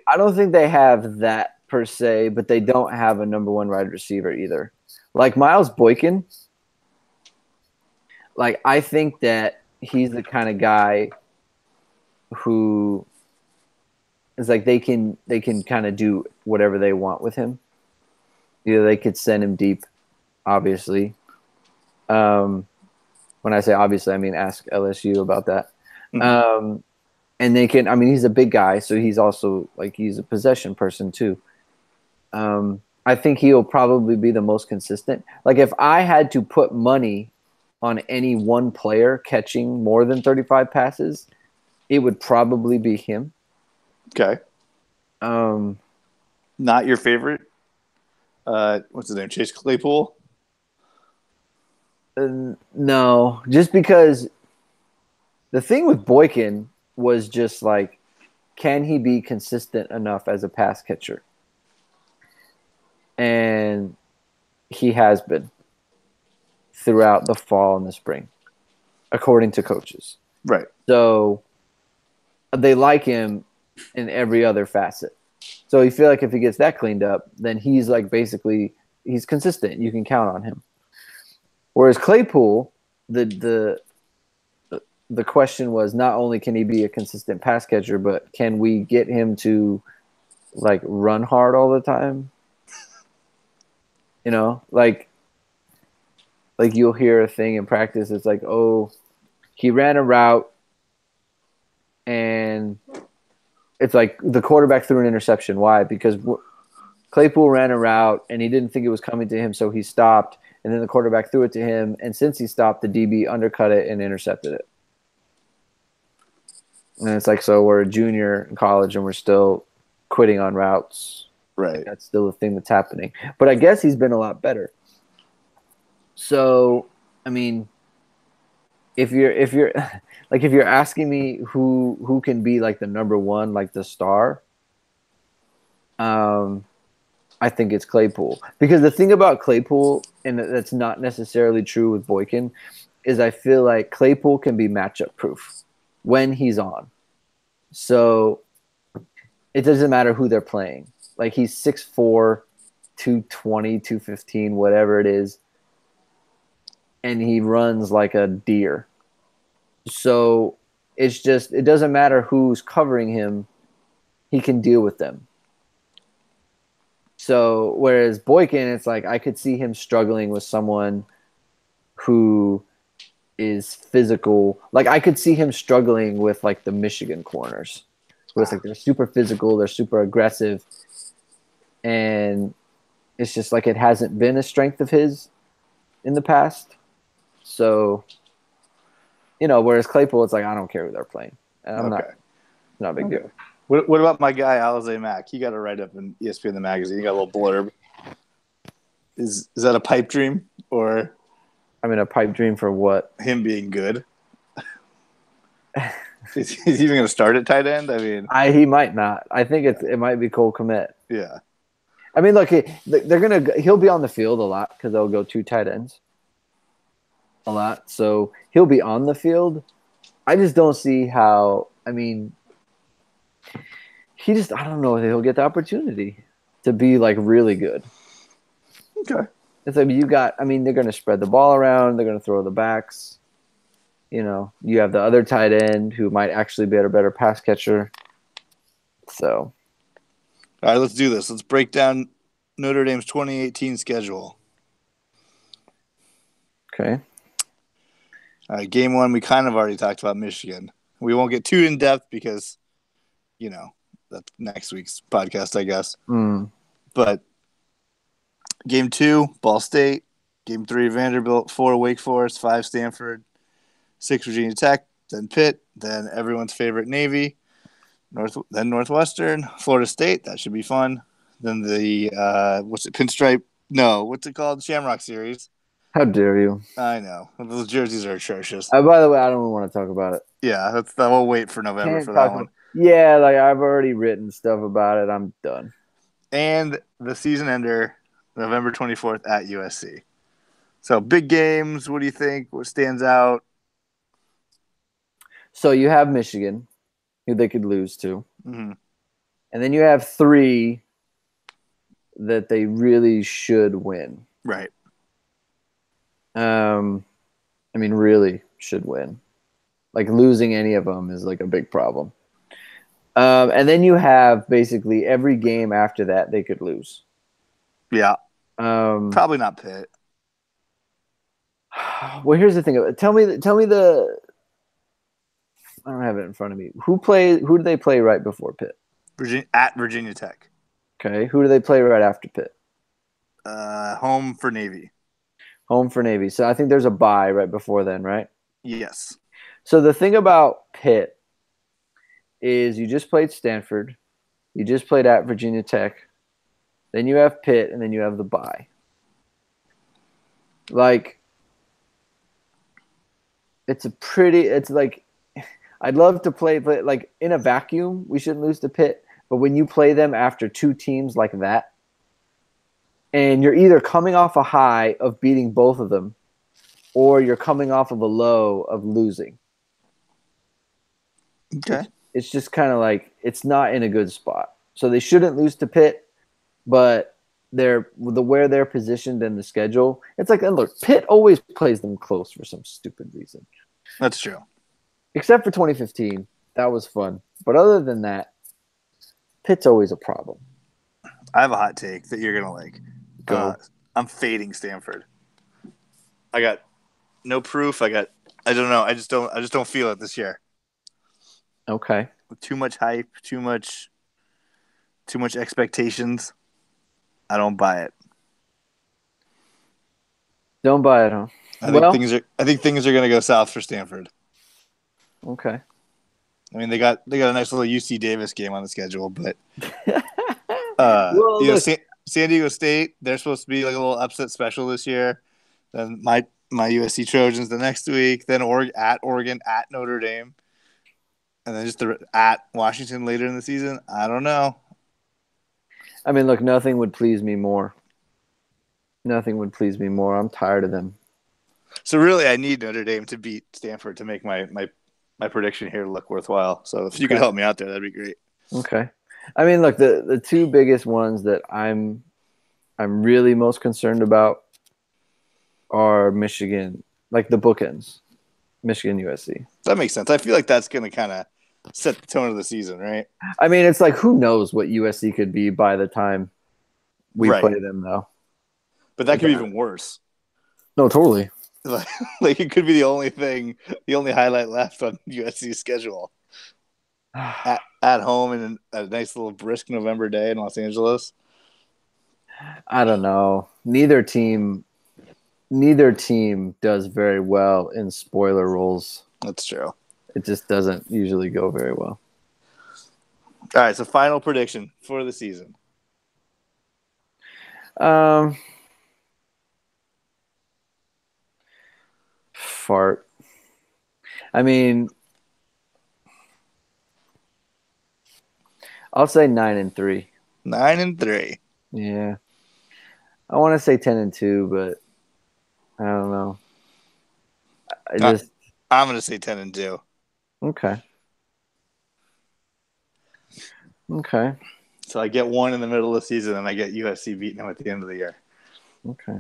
[SPEAKER 2] I don't think they have that per se, but they don't have a number one wide receiver either. Like Miles Boykin, like I think that he's the kind of guy who is like they can kind of do whatever they want with him. They could send him deep, obviously. When I say obviously, I mean ask LSU about that. Mm-hmm. And they can. I mean, he's a big guy, so he's also like he's a possession person too. I think he'll probably be the most consistent. Like if I had to put money on any one player catching more than 35 passes, it would probably be him.
[SPEAKER 3] Okay.
[SPEAKER 2] Um,
[SPEAKER 3] Not your favorite? What's his name? Chase Claypool?
[SPEAKER 2] no, just because the thing with Boykin was just like, can he be consistent enough as a pass catcher? And he has been throughout the fall and the spring, according to coaches.
[SPEAKER 3] Right.
[SPEAKER 2] So they like him in every other facet. So you feel like if he gets that cleaned up, then he's like basically he's consistent. You can count on him. Whereas Claypool, the question was not only can he be a consistent pass catcher, but can we get him to like run hard all the time? You know, like you'll hear a thing in practice. It's like, oh, he ran a route and it's like the quarterback threw an interception. Why? Because Claypool ran a route and he didn't think it was coming to him, so he stopped. And then the quarterback threw it to him. And since he stopped, the DB undercut it and intercepted it. And it's like, so we're a junior in college and we're still quitting on routes.
[SPEAKER 3] Right.
[SPEAKER 2] That's still a thing that's happening. But I guess he's been a lot better. So, I mean, if you're like if you're asking me who can be like the number one, like the star, I think it's Claypool. Because the thing about Claypool, and that's not necessarily true with Boykin, is I feel like Claypool can be matchup proof when he's on. So it doesn't matter who they're playing. Like he's 6'4", 220, 215, whatever it is. And he runs like a deer. So it's just, it doesn't matter who's covering him. He can deal with them. So whereas Boykin, it's like I could see him struggling with someone who is physical. Like I could see him struggling with like the Michigan corners. Where it's like they're super physical, they're super aggressive. And it's just like it hasn't been a strength of his in the past. So, you know, whereas Claypool, it's like I don't care who they're playing. And I'm not a big deal.
[SPEAKER 3] What about my guy Alize Mack? He got a write up in ESPN the magazine. He got a little blurb. Is that a pipe dream or?
[SPEAKER 2] I mean, a pipe dream for what?
[SPEAKER 3] Him being good. Is he even going to start at tight end? I mean,
[SPEAKER 2] he might not. I think it might be Cole Kmet.
[SPEAKER 3] Yeah.
[SPEAKER 2] I mean, look, he'll be on the field a lot because they'll go 2 tight ends a lot. So he'll be on the field. I just don't see how. I mean, I don't know if he'll get the opportunity to be like really good.
[SPEAKER 3] Okay.
[SPEAKER 2] It's like they're going to spread the ball around. They're going to throw the backs. You know, you have the other tight end who might actually be a better pass catcher. So.
[SPEAKER 3] All right, let's do this. Let's break down Notre Dame's 2018 schedule.
[SPEAKER 2] Okay.
[SPEAKER 3] All right, game 1, we kind of already talked about Michigan. We won't get too in-depth because, you know, that's next week's podcast, I guess. But game 2, Ball State. Game 3, Vanderbilt. 4, Wake Forest. 5, Stanford. 6, Virginia Tech. Then Pitt. Then everyone's favorite Navy. Then Northwestern. Florida State. That should be fun. Then the, Pinstripe? No, what's it called? Shamrock Series.
[SPEAKER 2] How dare you?
[SPEAKER 3] I know. Those jerseys are atrocious.
[SPEAKER 2] By the way, I don't even want to talk about it.
[SPEAKER 3] Yeah, we'll wait for November for that one.
[SPEAKER 2] Yeah, like I've already written stuff about it. I'm done.
[SPEAKER 3] And the season ender, November 24th at USC. So big games. What do you think? What stands out?
[SPEAKER 2] So you have Michigan, who they could lose to.
[SPEAKER 3] Mm-hmm.
[SPEAKER 2] And then you have 3 that they really should win.
[SPEAKER 3] Right.
[SPEAKER 2] I mean, really should win. Like losing any of them is like a big problem. And then you have basically every game after that they could lose.
[SPEAKER 3] Yeah. Probably not Pitt.
[SPEAKER 2] Well, here's the thing. Tell me the. I don't have it in front of me. Who do they play right before Pitt?
[SPEAKER 3] Virginia Tech.
[SPEAKER 2] Okay. Who do they play right after Pitt?
[SPEAKER 3] Home for Navy.
[SPEAKER 2] Home for Navy. So I think there's a bye right before then, right?
[SPEAKER 3] Yes.
[SPEAKER 2] So the thing about Pitt is you just played Stanford, you just played at Virginia Tech, then you have Pitt, and then you have the bye. Like, it's like, I'd love to play like in a vacuum, we shouldn't lose to Pitt, but when you play them after two teams like that, and you're either coming off a high of beating both of them, or you're coming off of a low of losing.
[SPEAKER 3] Okay.
[SPEAKER 2] It's just kind of like it's not in a good spot. So they shouldn't lose to Pitt, but where they're positioned in the schedule, it's like, and look, Pitt always plays them close for some stupid reason.
[SPEAKER 3] That's true.
[SPEAKER 2] Except for 2015. That was fun. But other than that, Pitt's always a problem.
[SPEAKER 3] I have a hot take that you're going to like.
[SPEAKER 2] Go.
[SPEAKER 3] I'm fading Stanford. I got no proof. I don't know. I just don't feel it this year.
[SPEAKER 2] Okay.
[SPEAKER 3] Too much hype, too much expectations. I don't buy it.
[SPEAKER 2] Don't buy it, huh?
[SPEAKER 3] I think things are going to go south for Stanford.
[SPEAKER 2] Okay.
[SPEAKER 3] I mean, they got a nice little UC Davis game on the schedule, but San Diego State, they're supposed to be like a little upset special this year. Then my USC Trojans the next week, then at Oregon, at Notre Dame, and then just at Washington later in the season. I don't know.
[SPEAKER 2] I mean, look, nothing would please me more. Nothing would please me more. I'm tired of them.
[SPEAKER 3] So really, I need Notre Dame to beat Stanford to make my prediction here look worthwhile. So if you could help me out there, that'd be great.
[SPEAKER 2] Okay. I mean, look, the two biggest ones that I'm really most concerned about are Michigan, like the bookends, Michigan, USC.
[SPEAKER 3] That makes sense. I feel like that's going to kind of set the tone of the season, right?
[SPEAKER 2] I mean, it's like, who knows what USC could be by the time we play them, though.
[SPEAKER 3] But that could be even worse.
[SPEAKER 2] No, totally.
[SPEAKER 3] Like it could be the only highlight left on USC's schedule. At home in a nice little brisk November day in Los Angeles.
[SPEAKER 2] I don't know. Neither team does very well in spoiler roles.
[SPEAKER 3] That's true.
[SPEAKER 2] It just doesn't usually go very well.
[SPEAKER 3] All right, so final prediction for the season.
[SPEAKER 2] Fart. I mean, I'll say 9-3.
[SPEAKER 3] 9-3.
[SPEAKER 2] Yeah. I want to say 10-2, but I don't know.
[SPEAKER 3] I'm going to say 10-2.
[SPEAKER 2] Okay. Okay.
[SPEAKER 3] So I get one in the middle of the season, and I get USC beating them at the end of the year.
[SPEAKER 2] Okay.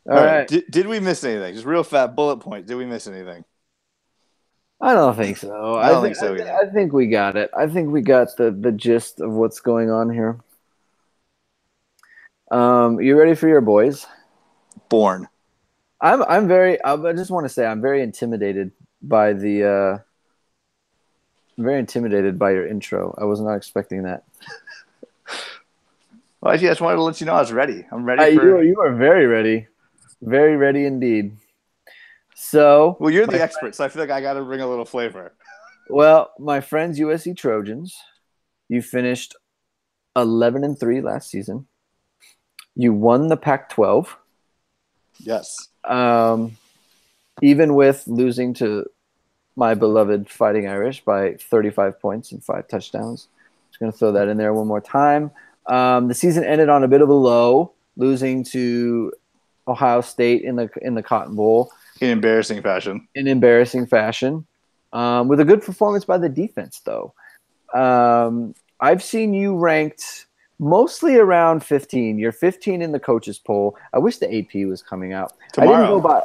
[SPEAKER 3] All right. Did we miss anything? Just real fat bullet point. Did we miss anything?
[SPEAKER 2] I don't think so.
[SPEAKER 3] I don't think so either.
[SPEAKER 2] I think we got it. I think we got the gist of what's going on here. You ready for your boys?
[SPEAKER 3] Born.
[SPEAKER 2] I just want to say I'm very intimidated by your intro. I was not expecting that.
[SPEAKER 3] Well, I just wanted to let you know I was ready. I'm ready
[SPEAKER 2] You are very ready. Very ready indeed. So,
[SPEAKER 3] well, you're the expert, so I feel like I got to bring a little flavor.
[SPEAKER 2] Well, my friends, USC Trojans, you finished 11-3 last season. You won the Pac-12.
[SPEAKER 3] Yes.
[SPEAKER 2] Even with losing to my beloved Fighting Irish by 35 points and 5 touchdowns. Just going to throw that in there one more time. The season ended on a bit of a low, losing to Ohio State in the Cotton Bowl.
[SPEAKER 3] In embarrassing fashion.
[SPEAKER 2] With a good performance by the defense, though. I've seen you ranked mostly around 15. You're 15 in the coaches poll. I wish the AP was coming out.
[SPEAKER 3] Tomorrow.
[SPEAKER 2] I didn't go by.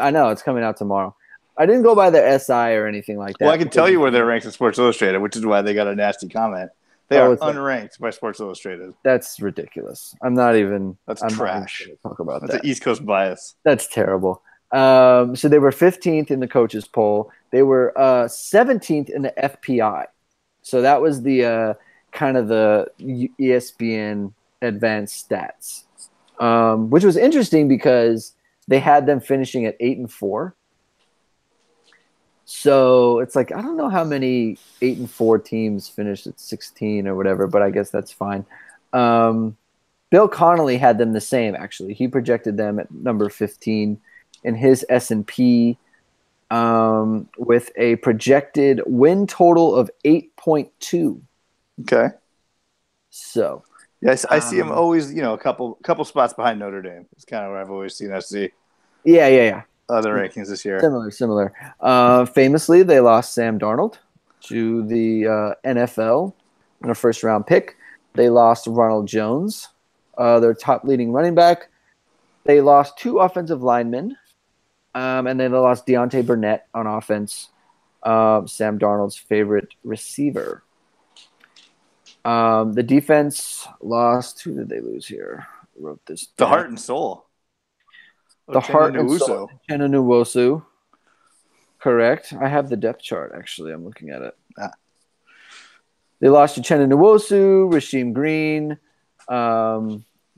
[SPEAKER 2] I know it's coming out tomorrow. I didn't go by their SI or anything like that.
[SPEAKER 3] Well, I can tell you where they're ranked in Sports Illustrated, which is why they got a nasty comment. They are unranked by Sports Illustrated.
[SPEAKER 2] That's ridiculous. I'm not even.
[SPEAKER 3] That's
[SPEAKER 2] I'm
[SPEAKER 3] trash.
[SPEAKER 2] not even talk about
[SPEAKER 3] That's
[SPEAKER 2] that.
[SPEAKER 3] an East Coast bias.
[SPEAKER 2] That's terrible. So they were 15th in the coaches poll. They were 17th in the FPI. So that was the kind of the ESPN advanced stats, which was interesting because they had them finishing at 8-4. So it's like, I don't know how many 8-4 teams finished at 16 or whatever, but I guess that's fine. Bill Connolly had them the same, actually. He projected them at number 15 in his S&P with a projected win total of 8.2.
[SPEAKER 1] Okay.
[SPEAKER 2] So.
[SPEAKER 1] Yes, I see him always, a couple spots behind Notre Dame. It's kind of where I've always seen SC.
[SPEAKER 2] Yeah.
[SPEAKER 1] Other rankings this year.
[SPEAKER 2] Similar. Famously, they lost Sam Darnold to the NFL in a first-round pick. They lost Ronald Jones, their top leading running back. They lost 2 offensive linemen, and then they lost Deontay Burnett on offense, Sam Darnold's favorite receiver. The defense lost. Who did they lose here? I wrote this down.
[SPEAKER 1] The heart and soul.
[SPEAKER 2] The heart and soul. Uchenna Nwosu. Correct. I have the depth chart, actually. I'm looking at it. They lost Uchenna Nwosu, Rasheem Green,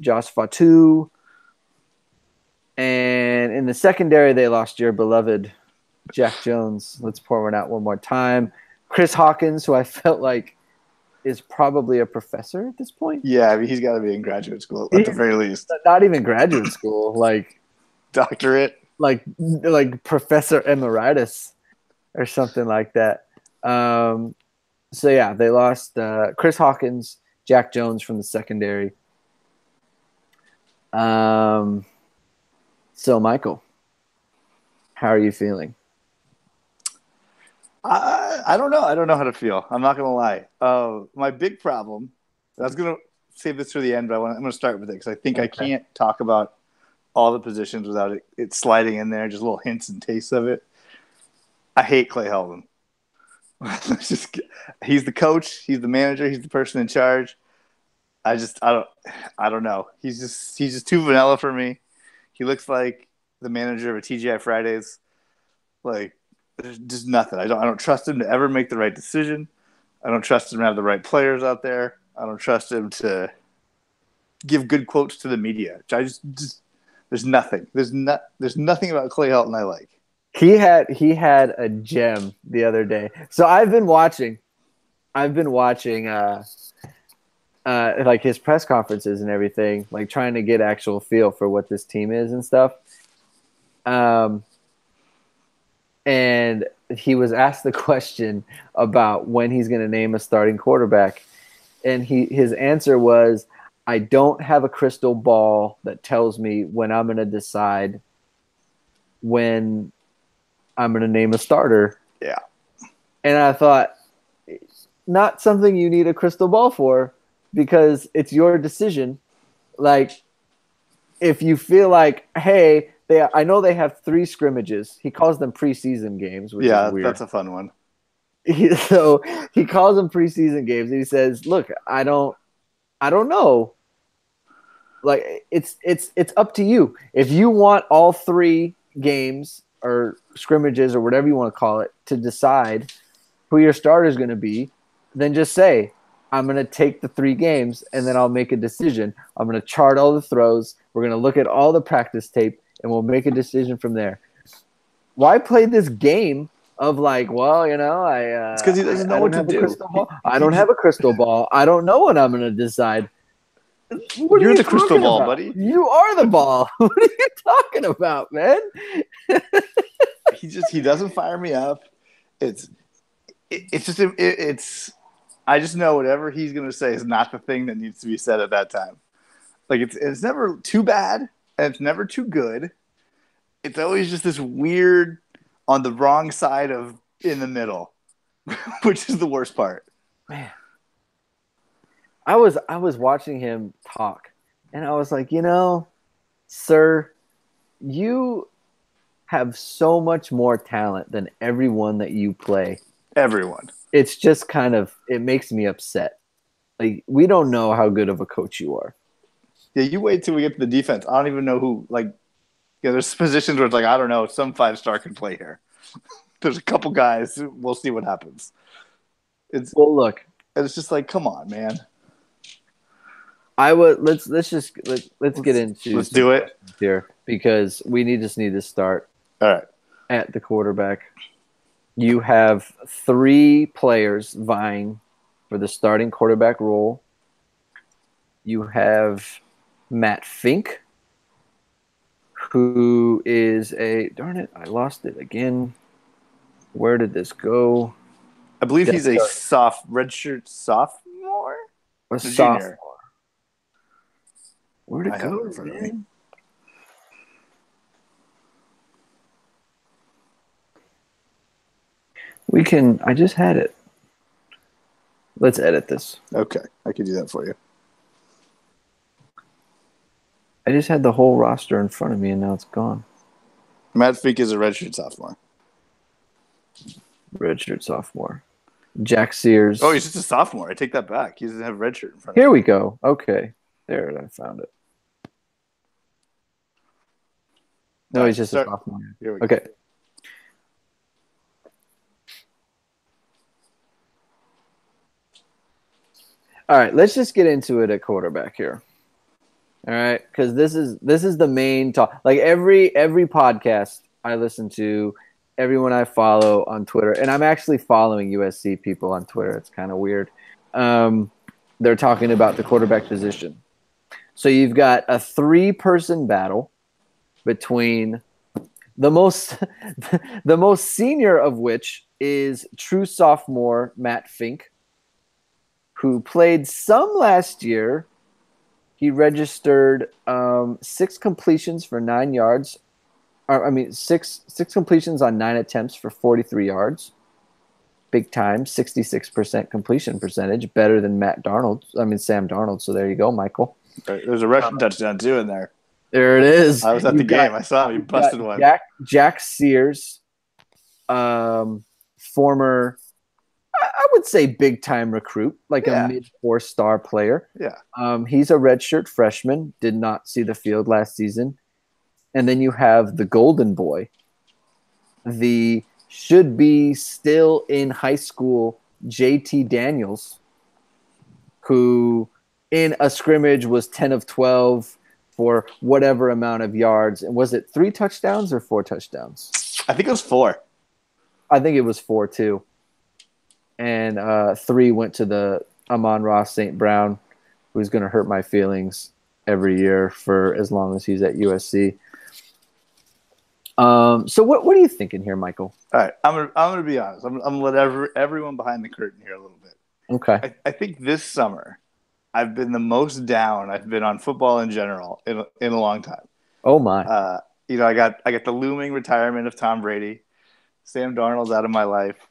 [SPEAKER 2] Josh Fatu. And in the secondary, they lost your beloved Jack Jones. Let's pour one out one more time. Chris Hawkins, who I felt like is probably a professor at this point.
[SPEAKER 1] Yeah, I mean, he's got to be in graduate school at the very least.
[SPEAKER 2] Not even graduate school, like
[SPEAKER 1] doctorate,
[SPEAKER 2] like Professor Emeritus or something like that. So yeah, they lost Chris Hawkins, Jack Jones from the secondary. So Michael, how are you feeling?
[SPEAKER 1] I don't know. I don't know how to feel. I'm not going to lie. My big problem, I was going to save this for the end, but I'm going to start with it because I think I can't talk about all the positions without it sliding in there, just little hints and tastes of it. I hate Clay Helton. He's the coach. He's the manager. He's the person in charge. I don't know. He's just too vanilla for me. He looks like the manager of a TGI Fridays. Like, there's just nothing. I don't trust him to ever make the right decision. I don't trust him to have the right players out there. I don't trust him to give good quotes to the media. I just there's nothing. There's nothing about Clay Helton I like.
[SPEAKER 2] He had a gem the other day. So I've been watching like his press conferences and everything, like trying to get actual feel for what this team is and stuff. And he was asked the question about when he's going to name a starting quarterback. And his answer was, I don't have a crystal ball that tells me when I'm going to decide when I'm going to name a starter.
[SPEAKER 1] Yeah.
[SPEAKER 2] And I thought, not something you need a crystal ball for, because it's your decision. Like, if you feel like, hey, I know they have 3 scrimmages. He calls them preseason games, which is weird.
[SPEAKER 1] That's a fun one.
[SPEAKER 2] So he calls them preseason games, and he says, "Look, I don't know. Like, it's up to you. If you want all 3 games or scrimmages or whatever you want to call it to decide who your starter is going to be, then just say, I'm going to take the 3 games, and then I'll make a decision. I'm going to chart all the throws. We're going to look at all the practice tape, and we'll make a decision from there." Why play this game of like, well,
[SPEAKER 1] it's because he doesn't know what to do.
[SPEAKER 2] I don't have a crystal ball. I don't know what I'm going to decide.
[SPEAKER 1] You're the crystal ball, buddy.
[SPEAKER 2] You are the ball. What are you talking about, man?
[SPEAKER 1] He doesn't fire me up. I just know whatever he's going to say is not the thing that needs to be said at that time. Like, it's never too bad and it's never too good. It's always just this weird on the wrong side of in the middle, which is the worst part.
[SPEAKER 2] Man, I was watching him talk, and I was like, sir, you have so much more talent than everyone that you play.
[SPEAKER 1] Everyone.
[SPEAKER 2] It's just it makes me upset. Like, we don't know how good of a coach you are.
[SPEAKER 1] Yeah, you wait till we get to the defense. I don't even know who, like, Yeah, there's positions where it's like, I don't know, some 5-star can play here. There's a couple guys. We'll see what happens.
[SPEAKER 2] Well, look,
[SPEAKER 1] It's just like, come on, man.
[SPEAKER 2] I would let's get into
[SPEAKER 1] let's do it
[SPEAKER 2] here because we just need to start.
[SPEAKER 1] All right.
[SPEAKER 2] At the quarterback. You have 3 players vying for the starting quarterback role. You have Matt Fink, who is darn it, I lost it again. Where did this go?
[SPEAKER 1] I believe he's a redshirt sophomore?
[SPEAKER 2] A sophomore.
[SPEAKER 1] Junior.
[SPEAKER 2] Where'd it go in front of me? I just had it. Let's edit this.
[SPEAKER 1] Okay, I can do that for you.
[SPEAKER 2] I just had the whole roster in front of me, and now it's gone.
[SPEAKER 1] Matt Fink is a redshirt sophomore.
[SPEAKER 2] Redshirt sophomore. Jack Sears.
[SPEAKER 1] Oh, he's just a sophomore. I take that back. He doesn't have redshirt in front of him.
[SPEAKER 2] Here we go. Okay. There, I found it. No, he's just a sophomore.
[SPEAKER 1] Here we go.
[SPEAKER 2] Okay. All right, let's just get into it at quarterback here. All right, because this is the main talk. Like every podcast I listen to, everyone I follow on Twitter, and I'm actually following USC people on Twitter. It's kind of weird. They're talking about the quarterback position. So you've got a 3-person battle between the most senior of which is true sophomore Matt Fink, who played some last year. He registered 6 completions for 9 yards. Six completions on 9 attempts for 43 yards. Big time, 66% completion percentage, better than Sam Darnold. So there you go, Michael.
[SPEAKER 1] There's a rushing touchdown too in there.
[SPEAKER 2] There it is.
[SPEAKER 1] I was at the game. I saw him. He busted one.
[SPEAKER 2] Jack Sears, former, I would say big time recruit, like a mid 4-star player.
[SPEAKER 1] Yeah.
[SPEAKER 2] He's a redshirt freshman. Did not see the field last season. And then you have the golden boy, the should be still in high school JT Daniels, who in a scrimmage was 10 of 12 for whatever amount of yards. And was it 3 touchdowns or 4 touchdowns?
[SPEAKER 1] I think it was 4.
[SPEAKER 2] I think it was 4 too. And 3 went to the Amon-Ra St. Brown, who's going to hurt my feelings every year for as long as he's at USC. So what are you thinking here, Michael?
[SPEAKER 1] All right, I'm gonna be honest. I'm gonna let everyone behind the curtain here a little bit.
[SPEAKER 2] Okay.
[SPEAKER 1] I think this summer I've been the most down I've been on football in general in a long time.
[SPEAKER 2] Oh my!
[SPEAKER 1] I got the looming retirement of Tom Brady. Sam Darnold's out of my life.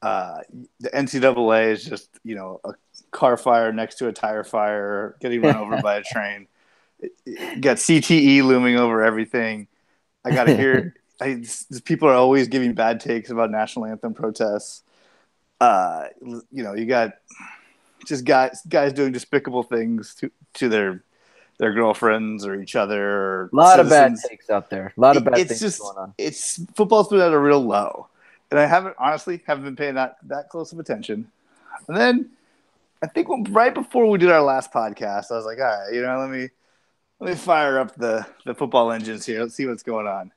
[SPEAKER 1] The NCAA is just a car fire next to a tire fire, getting run over by a train. You got CTE looming over everything. I got to hear people are always giving bad takes about national anthem protests. You got just guys doing despicable things to their girlfriends or each other. Or
[SPEAKER 2] a lot of bad takes out there. A lot of bad things going on.
[SPEAKER 1] It's football's been at a real low, and I haven't been paying that close of attention. And then I think right before we did our last podcast, I was like, all right, let me fire up the football engines here. Let's see what's going on.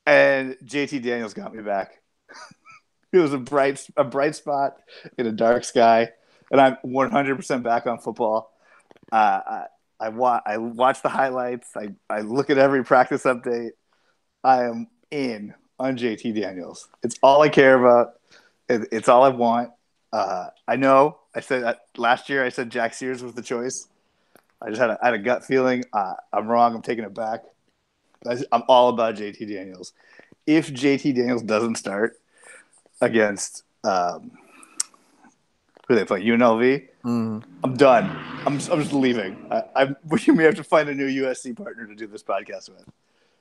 [SPEAKER 1] And JT Daniels got me back. It was a bright spot in a dark sky, and I'm 100% back on football. I watch the highlights. I look at every practice update. I am in on JT Daniels. It's all I care about. It's all I want. I know. I said that last year. I said Jack Sears was the choice. I had a gut feeling. I'm wrong. I'm taking it back. I'm all about JT Daniels. If JT Daniels doesn't start against who they play, UNLV, I'm done. I'm just leaving. We may have to find a new USC partner to do this podcast with.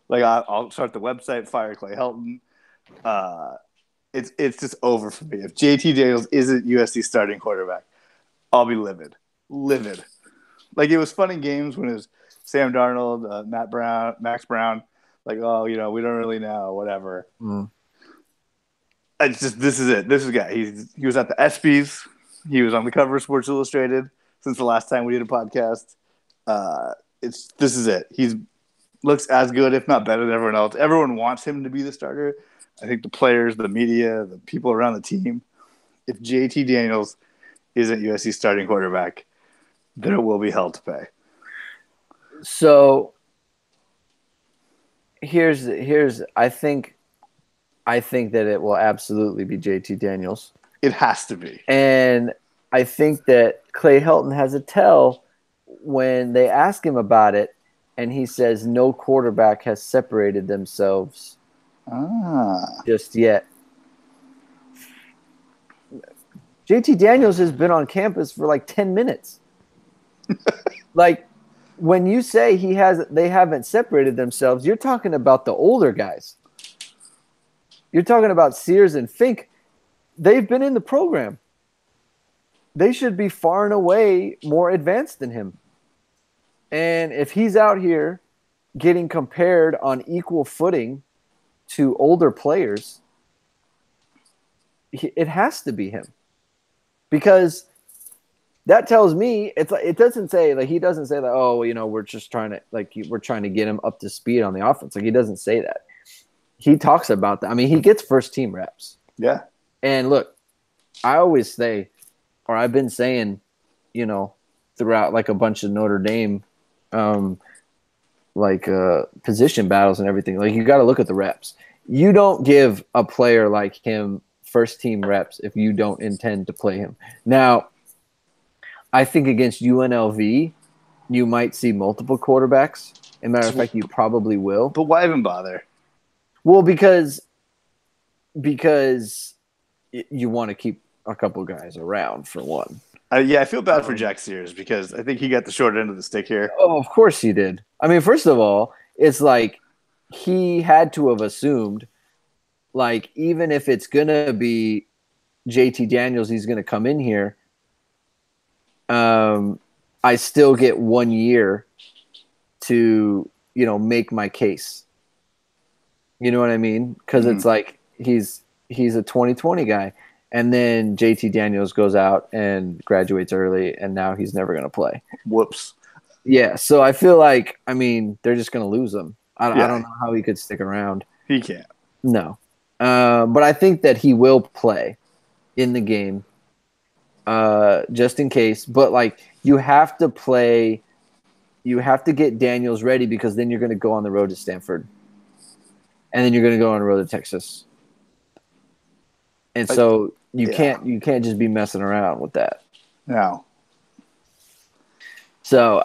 [SPEAKER 1] Like I'll start the website, fire Clay Helton. It's just over for me. If JT Daniels isn't USC starting quarterback, I'll be livid. Like it was fun in games when it was Sam Darnold, Max Brown, like, oh, we don't really know, whatever. It's just this is it. This is the guy. He was at the ESPYs. He was on the cover of Sports Illustrated since the last time we did a podcast. This is it. He's looks as good, if not better, than everyone else. Everyone wants him to be the starter. I think the players, the media, the people around the team. If JT Daniels isn't USC starting quarterback, there will be hell to pay.
[SPEAKER 2] So here's I think that it will absolutely be JT Daniels.
[SPEAKER 1] It has to be.
[SPEAKER 2] And I think that Clay Helton has a tell when they ask him about it, and he says no quarterback has separated themselves just yet. JT Daniels has been on campus for like 10 minutes. Like, when you say they haven't separated themselves, you're talking about the older guys. You're talking about Sears and Fink. They've been in the program. They should be far and away more advanced than him. And if he's out here getting compared on equal footing to older players, it has to be him. Because that tells me it doesn't say, like, he doesn't say that, oh, we're just trying to get him up to speed on the offense. Like, he doesn't say that. He talks about that. I mean, he gets first team reps.
[SPEAKER 1] Yeah.
[SPEAKER 2] And look, I always say, or I've been saying, throughout like a bunch of Notre Dame, position battles and everything, like, you got to look at the reps. You don't give a player like him first team reps if you don't intend to play him. Now, I think against UNLV, you might see multiple quarterbacks. As a matter of fact, you probably will.
[SPEAKER 1] But why even bother?
[SPEAKER 2] Well, because you want to keep a couple guys around, for one.
[SPEAKER 1] I feel bad for Jack Sears because I think he got the short end of the stick here.
[SPEAKER 2] Oh, of course he did. I mean, first of all, it's like he had to have assumed, like, even if it's going to be JT Daniels, he's going to come in here, I still get 1 year to, make my case. You know what I mean? Because it's like he's a 2020 guy. And then JT Daniels goes out and graduates early, and now he's never going to play.
[SPEAKER 1] Whoops.
[SPEAKER 2] Yeah, so I feel like, they're just going to lose him. I don't know how he could stick around.
[SPEAKER 1] He can't.
[SPEAKER 2] No. But I think that he will play in the game just in case. But, like, you have to get Daniels ready because then you're going to go on the road to Stanford. And then you're going to go on the road to Texas. And so you can't just be messing around with that.
[SPEAKER 1] No.
[SPEAKER 2] So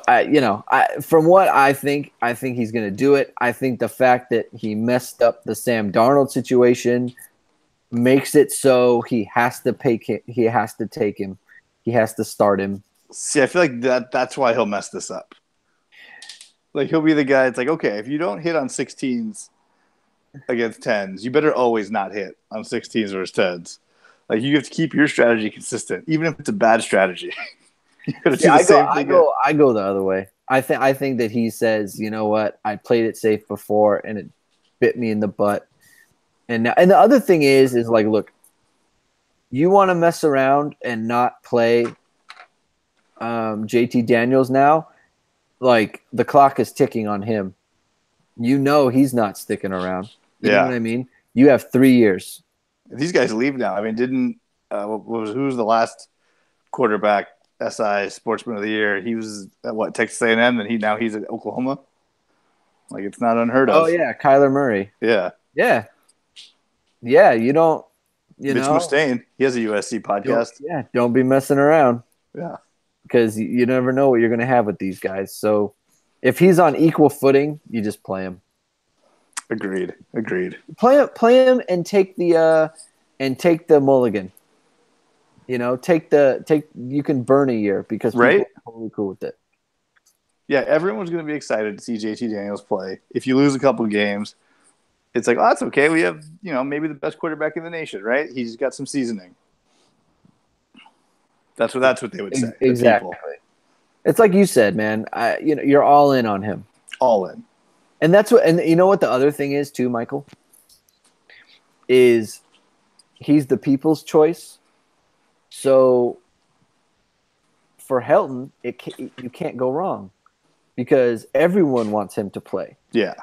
[SPEAKER 2] from what I think he's going to do it. I think the fact that he messed up the Sam Darnold situation makes it so he has to take him. He has to start him.
[SPEAKER 1] See, I feel like that's why he'll mess this up. Like, he'll be the guy. It's like, okay, if you don't hit on 16s against 10s, you better always not hit on 16s versus 10s. Like, you have to keep your strategy consistent, even if it's a bad strategy. You gotta do the same thing.
[SPEAKER 2] I go the other way. I think that he says, you know what, I played it safe before and it bit me in the butt. And the other thing is like, look, you want to mess around and not play JT Daniels now, like, the clock is ticking on him. He's not sticking around. You know what I mean? You have 3 years.
[SPEAKER 1] These guys leave now. I mean, who was the last quarterback SI Sportsman of the Year? He was at Texas A&M, and he's at Oklahoma. Like, it's not unheard of.
[SPEAKER 2] Oh yeah, Kyler Murray.
[SPEAKER 1] Yeah.
[SPEAKER 2] You don't.
[SPEAKER 1] Mitch Mustaine. He has a USC podcast.
[SPEAKER 2] Don't be messing around.
[SPEAKER 1] Yeah. Because
[SPEAKER 2] you never know what you're going to have with these guys. So if he's on equal footing, you just play him.
[SPEAKER 1] Agreed.
[SPEAKER 2] Play him and take the mulligan. You can burn a year because people are totally cool with it.
[SPEAKER 1] Yeah, everyone's going to be excited to see JT Daniels play. If you lose a couple of games, it's like, oh, that's okay. We have, maybe the best quarterback in the nation, right? He's got some seasoning. That's what they would say.
[SPEAKER 2] Exactly. It's like you said, man. You're all in on him.
[SPEAKER 1] All in.
[SPEAKER 2] And that's what. And you know what the other thing is too, Michael, is he's the people's choice. So for Helton, you can't go wrong because everyone wants him to play.
[SPEAKER 1] Yeah.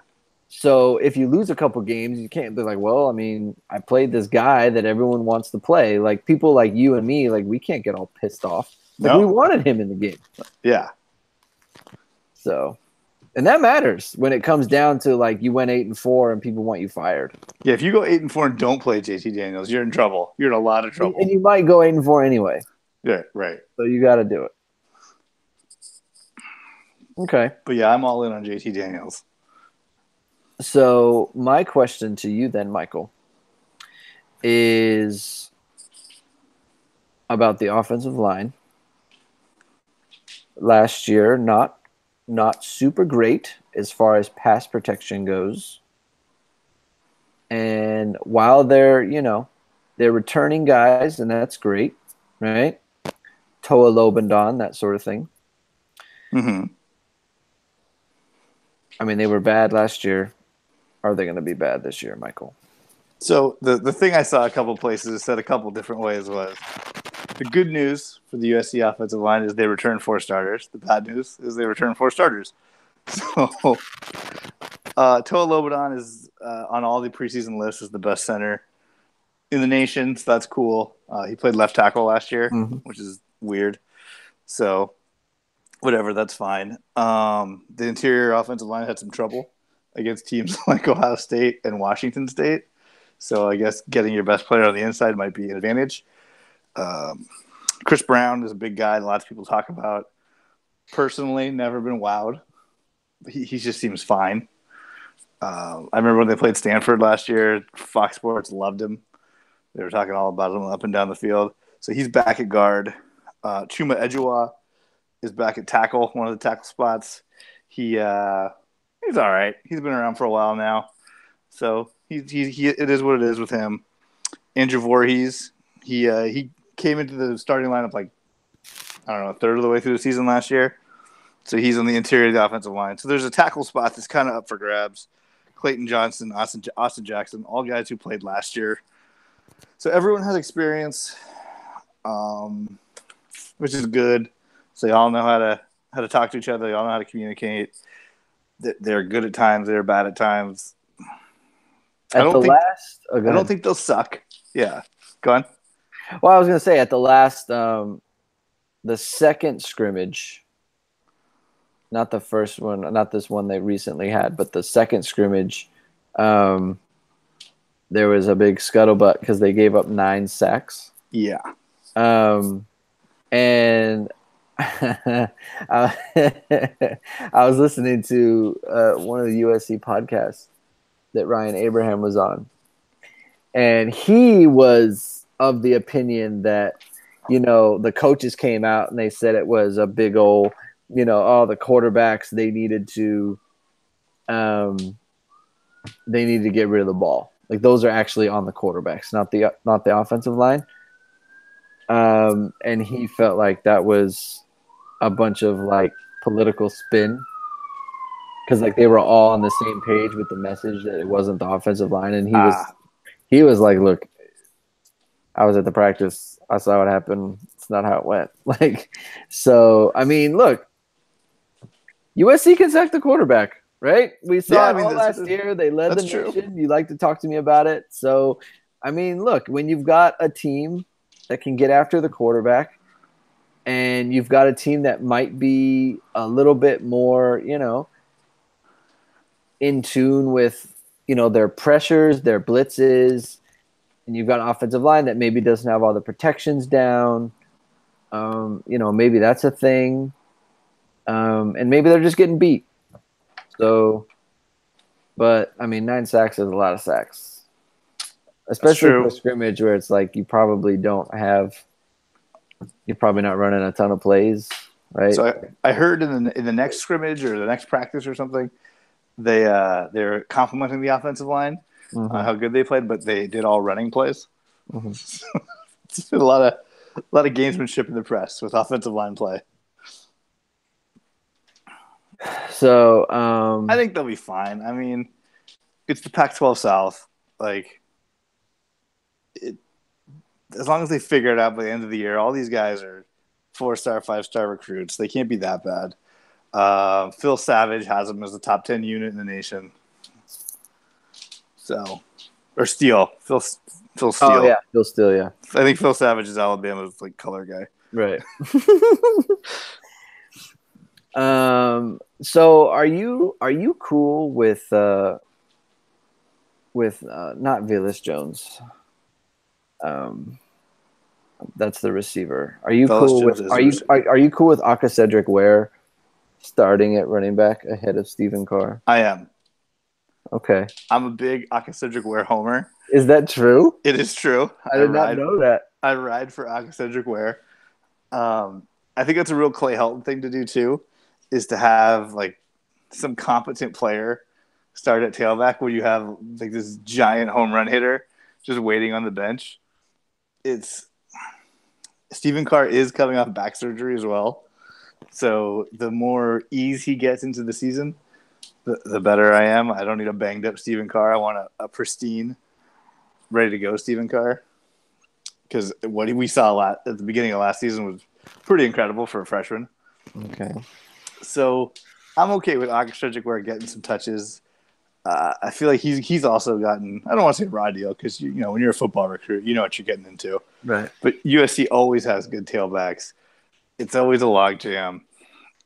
[SPEAKER 2] So if you lose a couple games, you can't be like, well, I mean, I played this guy that everyone wants to play. Like people like you and me, like we can't get all pissed off. Like we wanted him in the game.
[SPEAKER 1] Yeah.
[SPEAKER 2] So, and that matters when it comes down to like you went 8-4 and people want you fired.
[SPEAKER 1] Yeah. If you go 8-4 and don't play JT Daniels, you're in trouble. You're in a lot of trouble.
[SPEAKER 2] And you might go 8-4 anyway.
[SPEAKER 1] Yeah. Right.
[SPEAKER 2] So you got to do it. Okay.
[SPEAKER 1] But yeah, I'm all in on JT Daniels.
[SPEAKER 2] So my question to you then, Michael, is about the offensive line. Last year, not super great as far as pass protection goes. And while they're returning guys, and that's great, right? Toa Lobendon, that sort of thing.
[SPEAKER 1] Mm-hmm.
[SPEAKER 2] I mean, they were bad last year. Are they going to be bad this year, Michael?
[SPEAKER 1] So the thing I saw a couple places said a couple different ways was the good news for the USC offensive line is they return 4 starters. The bad news is they return 4 starters. So Toa Lobendon is on all the preseason lists as the best center in the nation. So that's cool. He played left tackle last year, which is weird. So whatever, that's fine. The interior offensive line had some trouble against teams like Ohio State and Washington State. So I guess getting your best player on the inside might be an advantage. Chris Brown is a big guy that lots of people talk about. Personally, never been wowed. He just seems fine. I remember when they played Stanford last year, Fox Sports loved him. They were talking all about him up and down the field. So he's back at guard. Chuma Ejiofor is back at tackle, one of the tackle spots. He's all right. He's been around for a while now. So it is what it is with him. Andrew Voorhees, he came into the starting lineup like, I don't know, a third of the way through the season last year. So he's on the interior of the offensive line. So there's a tackle spot that's kind of up for grabs. Clayton Johnson, Austin Jackson, all guys who played last year. So everyone has experience, which is good. So they all know how to talk to each other. They all know how to communicate. They're good at times. They're bad at times. I don't think they'll suck. Yeah. Go on.
[SPEAKER 2] Well, I was going to say at the last, the second scrimmage, not the first one, not this one they recently had, but the second scrimmage, there was a big scuttlebutt because they gave up 9 sacks.
[SPEAKER 1] Yeah.
[SPEAKER 2] And I was listening to one of the USC podcasts that Ryan Abraham was on, and he was of the opinion that, the coaches came out and they said it was a big old, all the quarterbacks, they needed to get rid of the ball. Like those are actually on the quarterbacks, not the offensive line. And he felt like that was a bunch of like political spin, because like they were all on the same page with the message that it wasn't the offensive line. And he was like, look, I was at the practice. I saw what happened. It's not how it went. Like, so, I mean, look, USC can sack the quarterback, right? We saw it all last year. They led the nation. True. You like to talk to me about it. So, I mean, look, when you've got a team that can get after the quarterback and you've got a team that might be a little bit more, in tune with, their pressures, their blitzes, and you've got an offensive line that maybe doesn't have all the protections down. Maybe that's a thing. And maybe they're just getting beat. So, but I mean, 9 sacks is a lot of sacks, especially for a scrimmage where it's like you're probably not running a ton of plays, right?
[SPEAKER 1] So I heard in the next scrimmage or the next practice or something, they're complimenting the offensive line on how good they played, but they did all running plays. Mm-hmm. So it's been a lot of gamesmanship in the press with offensive line play.
[SPEAKER 2] So
[SPEAKER 1] I think they'll be fine. I mean, it's the Pac-12 South. Like, as long as they figure it out by the end of the year, all these guys are 4-star, 5-star recruits. They can't be that bad. Phil Savage has them as the top 10 unit in the nation. So, or Steele. Phil Steele.
[SPEAKER 2] Oh yeah, Phil Steele. Yeah,
[SPEAKER 1] I think Phil Savage is Alabama's like color guy.
[SPEAKER 2] right. So are you cool with not Velus Jones? That's the receiver. Are you
[SPEAKER 1] Velus
[SPEAKER 2] cool
[SPEAKER 1] Jones
[SPEAKER 2] with
[SPEAKER 1] is the receiver.
[SPEAKER 2] are you cool with Aka Cedric Ware starting at running back ahead of Stephen Carr?
[SPEAKER 1] I am.
[SPEAKER 2] Okay.
[SPEAKER 1] I'm a big Cedric Ware homer.
[SPEAKER 2] Is that true?
[SPEAKER 1] It is true.
[SPEAKER 2] I did not know that.
[SPEAKER 1] I ride for Cedric Ware. I think that's a real Clay Helton thing to do too, is to have like some competent player start at tailback when you have like this giant home run hitter just waiting on the bench. Stephen Carr is coming off back surgery as well. So the more ease he gets into the season, the better I am. I don't need a banged up Stephen Carr. I want a pristine, ready to go Stephen Carr. Because what we saw at the beginning of last season was pretty incredible for a freshman.
[SPEAKER 2] Okay.
[SPEAKER 1] So I'm okay with Cedric Ware getting some touches. I feel like he's also gotten, I don't want to say raw deal because you know when you're a football recruit, you know what you're getting into.
[SPEAKER 2] Right.
[SPEAKER 1] But USC always has good tailbacks. It's always a log jam.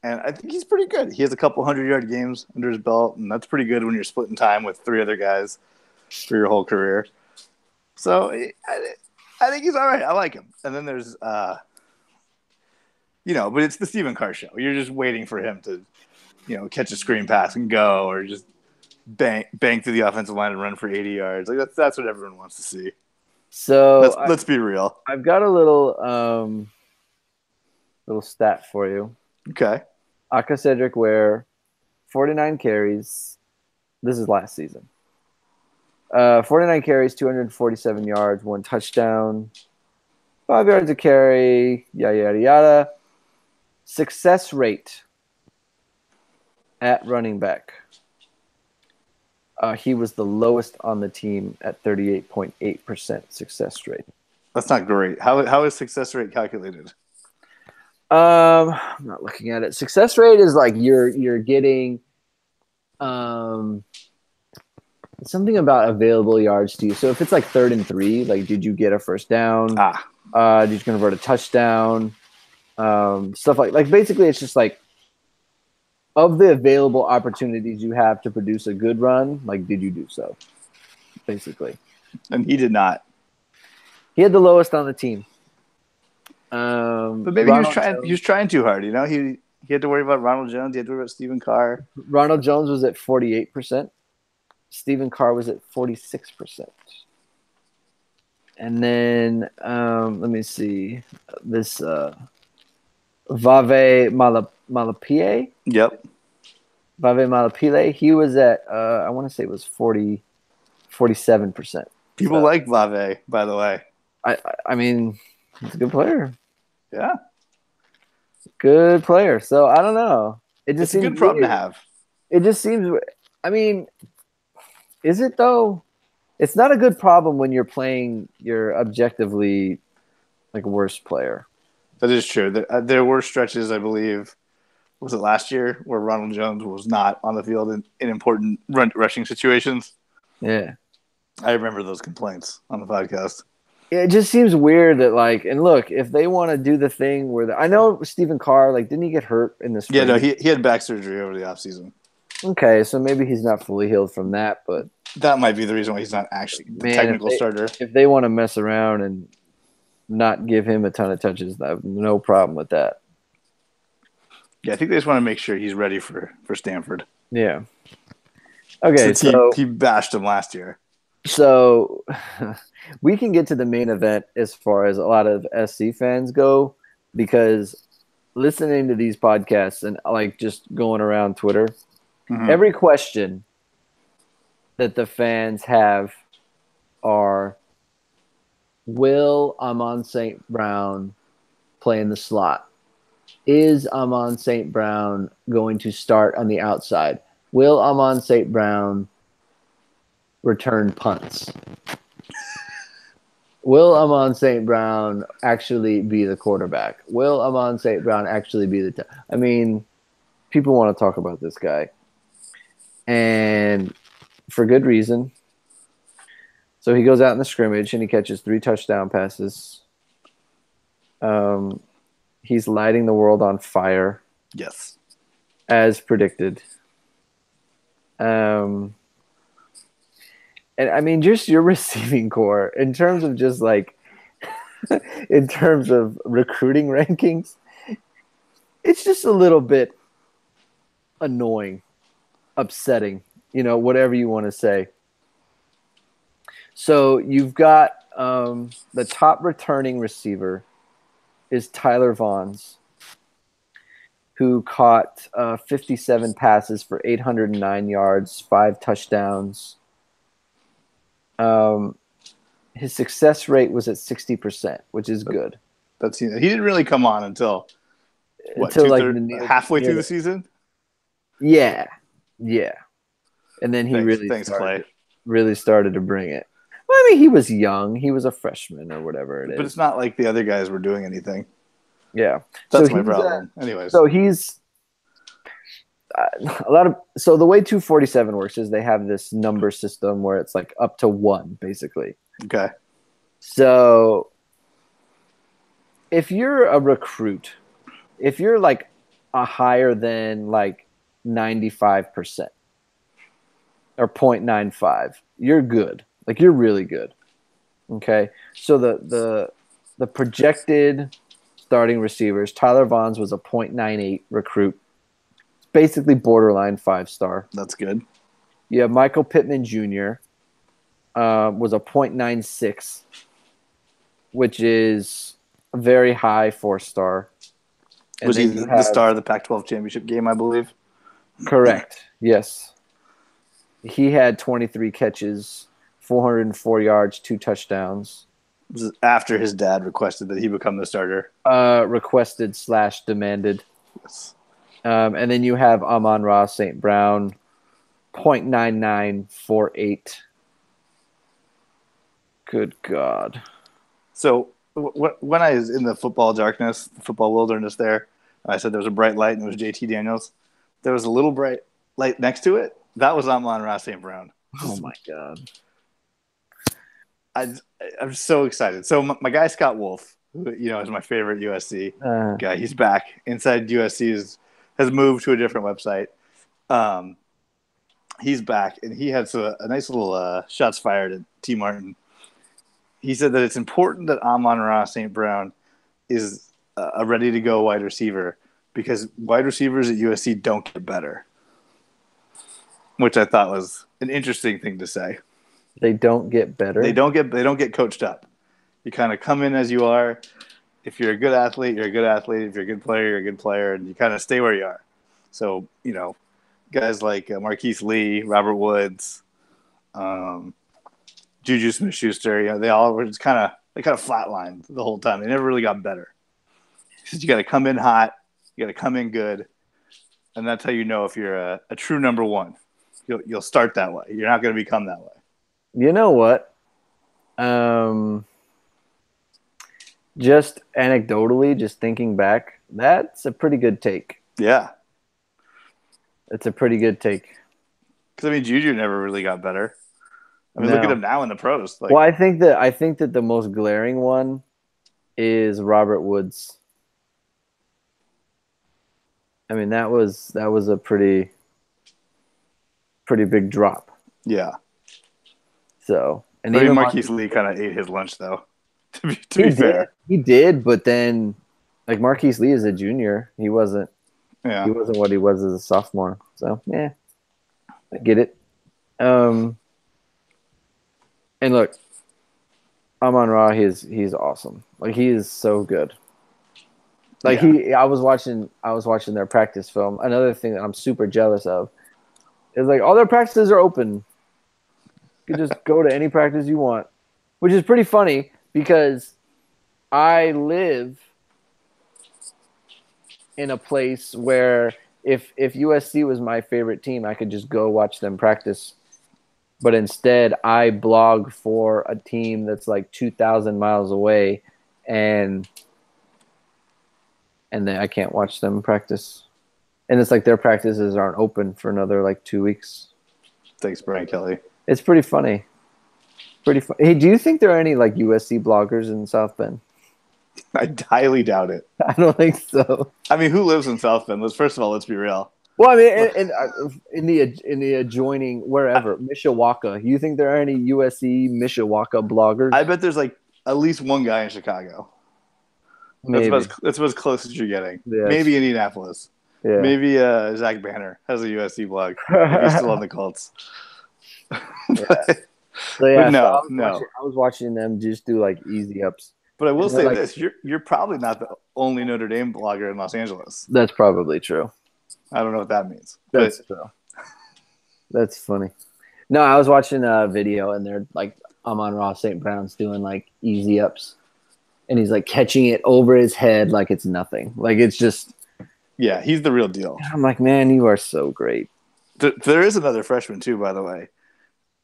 [SPEAKER 1] And I think he's pretty good. He has a couple 100-yard games under his belt, and that's pretty good when you're splitting time with 3 other guys for your whole career. So I think he's all right. I like him. And then there's, but it's the Stephen Carr show. You're just waiting for him to, catch a screen pass and go, or just bang through the offensive line and run for 80 yards. Like that's what everyone wants to see.
[SPEAKER 2] So
[SPEAKER 1] let's be real.
[SPEAKER 2] I've got a little stat for you.
[SPEAKER 1] Okay.
[SPEAKER 2] Aka Cedric Ware, 49 carries. This is last season. 49 carries, 247 yards, 1 touchdown, 5 yards a carry, yada, yada, yada. Success rate at running back. He was the lowest on the team at 38.8% success rate.
[SPEAKER 1] That's not great. How is success rate calculated?
[SPEAKER 2] I'm not looking at it. Success rate is like you're getting something about available yards to you. So if it's like 3rd and 3, like did you get a first down? Did you convert a touchdown? Stuff like basically it's just like of the available opportunities you have to produce a good run, like did you do so? Basically.
[SPEAKER 1] And he did not.
[SPEAKER 2] He had the lowest on the team.
[SPEAKER 1] But maybe he was trying too hard, He had to worry about Ronald Jones, he had to worry about Stephen Carr.
[SPEAKER 2] Ronald Jones was at 48%. Stephen Carr was at 46%. And then let me see. This Vave Malapie.
[SPEAKER 1] Yep.
[SPEAKER 2] Vave Malapile. He was at I want to say it was 47%.
[SPEAKER 1] People like Vave, by the way.
[SPEAKER 2] I mean, he's a good player.
[SPEAKER 1] Yeah.
[SPEAKER 2] Good player. So I don't know. It's
[SPEAKER 1] a good problem to have.
[SPEAKER 2] It just seems. I mean, is it though? It's not a good problem when you're playing your objectively like worst player.
[SPEAKER 1] That is true. There were stretches, I believe, was it last year, where Ronald Jones was not on the field in important rushing situations.
[SPEAKER 2] Yeah.
[SPEAKER 1] I remember those complaints on the podcast.
[SPEAKER 2] It just seems weird that and look, if they want to do the thing where I know Stephen Carr, didn't he get hurt in this?
[SPEAKER 1] Yeah, no, he had back surgery over the offseason.
[SPEAKER 2] Okay, so maybe he's not fully healed from that, but
[SPEAKER 1] that might be the reason why he's not actually the technical starter.
[SPEAKER 2] If they want to mess around and not give him a ton of touches, I have no problem with that.
[SPEAKER 1] Yeah, I think they just want to make sure he's ready for Stanford.
[SPEAKER 2] Yeah. Okay,
[SPEAKER 1] so he bashed him last year.
[SPEAKER 2] So we can get to the main event as far as a lot of SC fans go, because listening to these podcasts and just going around Twitter, every question that the fans have are, will Amon St. Brown play in the slot? Is Amon St. Brown going to start on the outside? Will Amon St. Brown return punts? Will Amon St. Brown actually be the quarterback? Will Amon St. Brown actually be the I mean, people want to talk about this guy. And for good reason. So he goes out in the scrimmage and he catches 3 touchdown passes. He's lighting the world on fire.
[SPEAKER 1] Yes.
[SPEAKER 2] As predicted. And I mean, just your receiving core in terms of just like, in terms of recruiting rankings, it's just a little bit annoying, upsetting, whatever you want to say. So you've got the top returning receiver is Tyler Vaughns, who caught 57 passes for 809 yards, 5 touchdowns. His success rate was at 60%, which is good.
[SPEAKER 1] He didn't really come on until halfway through the season.
[SPEAKER 2] Yeah, and then he really started to bring it. Well, I mean, he was young. He was a freshman or whatever it is.
[SPEAKER 1] But it's not like the other guys were doing anything.
[SPEAKER 2] Yeah,
[SPEAKER 1] that's my problem. Anyways,
[SPEAKER 2] so he's so the way 247 works is they have this number system where it's like up to 1, basically.
[SPEAKER 1] Okay.
[SPEAKER 2] So if you're a recruit, if you're like a higher than like 95% or 0.95, you're good. Like you're really good. Okay. So the projected starting receivers, Tyler Vaughns was a 0.98 recruit. Basically borderline 5-star.
[SPEAKER 1] That's good.
[SPEAKER 2] Yeah, Michael Pittman Jr. Was a 0.96, which is a very high 4-star.
[SPEAKER 1] Was he the star of the Pac-12 championship game, I believe?
[SPEAKER 2] Correct. Yes. He had 23 catches, 404 yards, 2 touchdowns.
[SPEAKER 1] This is after his dad requested that he become the starter.
[SPEAKER 2] Requested/demanded.
[SPEAKER 1] Yes.
[SPEAKER 2] And then you have Amon-Ra St. Brown, 0.9948. Good God.
[SPEAKER 1] So when I was in the football darkness, the football wilderness there, I said there was a bright light and it was JT Daniels. There was a little bright light next to it. That was Amon-Ra St. Brown.
[SPEAKER 2] Oh, my God.
[SPEAKER 1] I'm so excited. So my guy Scott Wolf, who, is my favorite USC guy. He's back. Inside USC has moved to a different website. He's back, and he had a nice little shots fired at T. Martin. He said that it's important that Amon-Ra St. Brown is a ready-to-go wide receiver because wide receivers at USC don't get better, which I thought was an interesting thing to say.
[SPEAKER 2] They don't get better?
[SPEAKER 1] They don't get coached up. You kind of come in as you are. If you're a good athlete, you're a good athlete. If you're a good player, you're a good player, and you kind of stay where you are. So, guys like Marquise Lee, Robert Woods, Juju Smith-Schuster, they all were just kind of flatlined the whole time. They never really got better. He said you got to come in hot, you got to come in good, and that's how you know if you're a true number one. You'll start that way. You're not going to become that way.
[SPEAKER 2] You know what? Just anecdotally, just thinking back, that's a pretty good take.
[SPEAKER 1] Yeah.
[SPEAKER 2] It's a pretty good take.
[SPEAKER 1] Because, Juju never really got better. Look at him now in the pros.
[SPEAKER 2] Well, I think that the most glaring one is Robert Woods. That was a pretty big drop.
[SPEAKER 1] Yeah.
[SPEAKER 2] So, and
[SPEAKER 1] even Marquise Lee kind of ate his lunch, though. To be fair,
[SPEAKER 2] he did. But then, Marquise Lee is a junior. He wasn't.
[SPEAKER 1] Yeah.
[SPEAKER 2] He wasn't what he was as a sophomore. So, yeah, I get it. And look, Amon-Ra, he's awesome. He is so good. I was watching their practice film. Another thing that I'm super jealous of is all their practices are open. You can just go to any practice you want, which is pretty funny because I live in a place where if USC was my favorite team, I could just go watch them practice. But instead, I blog for a team that's like 2,000 miles away, and then I can't watch them practice. And it's like their practices aren't open for another like 2 weeks.
[SPEAKER 1] Thanks, Brian Kelly.
[SPEAKER 2] It's pretty funny. Pretty fun. Hey, do you think there are any like USC bloggers in South Bend?
[SPEAKER 1] I highly doubt it.
[SPEAKER 2] I don't think so.
[SPEAKER 1] I mean, who lives in South Bend? First of all, let's be real.
[SPEAKER 2] Well, I mean, in the adjoining wherever Mishawaka, you think there are any USC Mishawaka bloggers?
[SPEAKER 1] I bet there's like at least one guy in Chicago.
[SPEAKER 2] Maybe.
[SPEAKER 1] That's about as close as you're getting.
[SPEAKER 2] Yeah.
[SPEAKER 1] Maybe Indianapolis.
[SPEAKER 2] Yeah.
[SPEAKER 1] Maybe Zach Banner has a USC blog. He's still on the Colts.
[SPEAKER 2] So yeah,
[SPEAKER 1] no.
[SPEAKER 2] I was watching them just do like easy ups.
[SPEAKER 1] But I will say
[SPEAKER 2] like,
[SPEAKER 1] this: you're probably not the only Notre Dame blogger in Los Angeles.
[SPEAKER 2] That's probably true.
[SPEAKER 1] I don't know what that means.
[SPEAKER 2] That's true. That's funny. No, I was watching a video and they're like Amon-Ra St. Brown's doing like easy ups, and he's like catching it over his head like it's nothing. Like it's just.
[SPEAKER 1] Yeah, he's the real deal.
[SPEAKER 2] I'm like, man, you are so great.
[SPEAKER 1] There is another freshman too, by the way.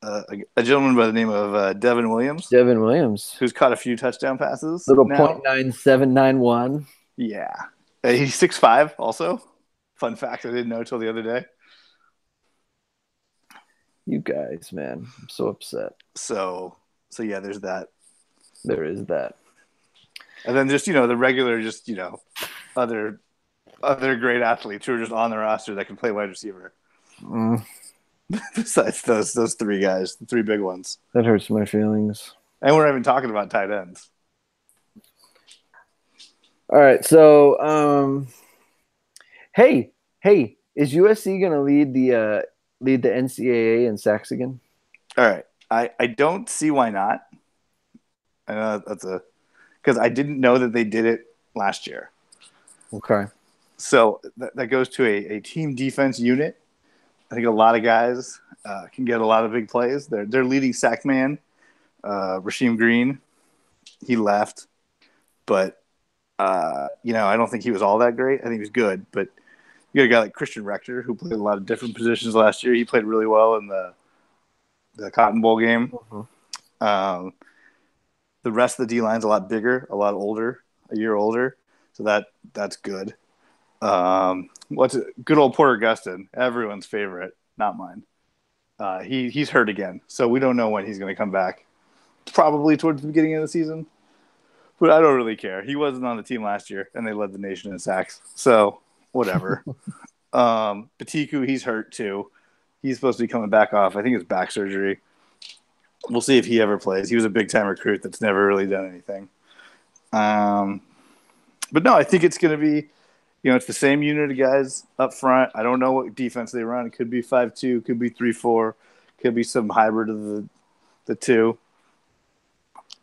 [SPEAKER 1] A gentleman by the name of Devin Williams.
[SPEAKER 2] Devin Williams.
[SPEAKER 1] Who's caught a few touchdown passes.
[SPEAKER 2] Little .9791.
[SPEAKER 1] Yeah. He's 6'5" also. Fun fact I didn't know until the other day.
[SPEAKER 2] You guys, man. I'm so upset.
[SPEAKER 1] So yeah, there's that.
[SPEAKER 2] There is that.
[SPEAKER 1] And then just, the regular, just, other great athletes who are just on the roster that can play wide receiver. Besides those three guys, the three big ones.
[SPEAKER 2] That hurts my feelings.
[SPEAKER 1] And we're not even talking about tight ends.
[SPEAKER 2] All right, so hey, is USC going to lead the NCAA in sacks again?
[SPEAKER 1] All right, I don't see why not. I know because I didn't know that they did it last year.
[SPEAKER 2] Okay.
[SPEAKER 1] So that goes to a team defense unit. I think a lot of guys can get a lot of big plays. Their leading sack man, Rasheem Green, he left, but I don't think he was all that great. I think he was good, but you got a guy like Christian Rector who played a lot of different positions last year. He played really well in the Cotton Bowl game. Mm-hmm. The rest of the D line's a lot bigger, a lot older, a year older, so that's good. Good old Porter Gustin, everyone's favorite, not mine. He's hurt again, so we don't know when he's going to come back. Probably towards the beginning of the season, but I don't really care. He wasn't on the team last year, and they led the nation in sacks, so whatever. Batiku, he's hurt too. He's supposed to be coming back off. I think it's back surgery. We'll see if he ever plays. He was a big-time recruit that's never really done anything. But no, I think it's going to be, it's the same unit of guys up front. I don't know what defense they run. It could be 5-2, could be 3-4, could be some hybrid of the two.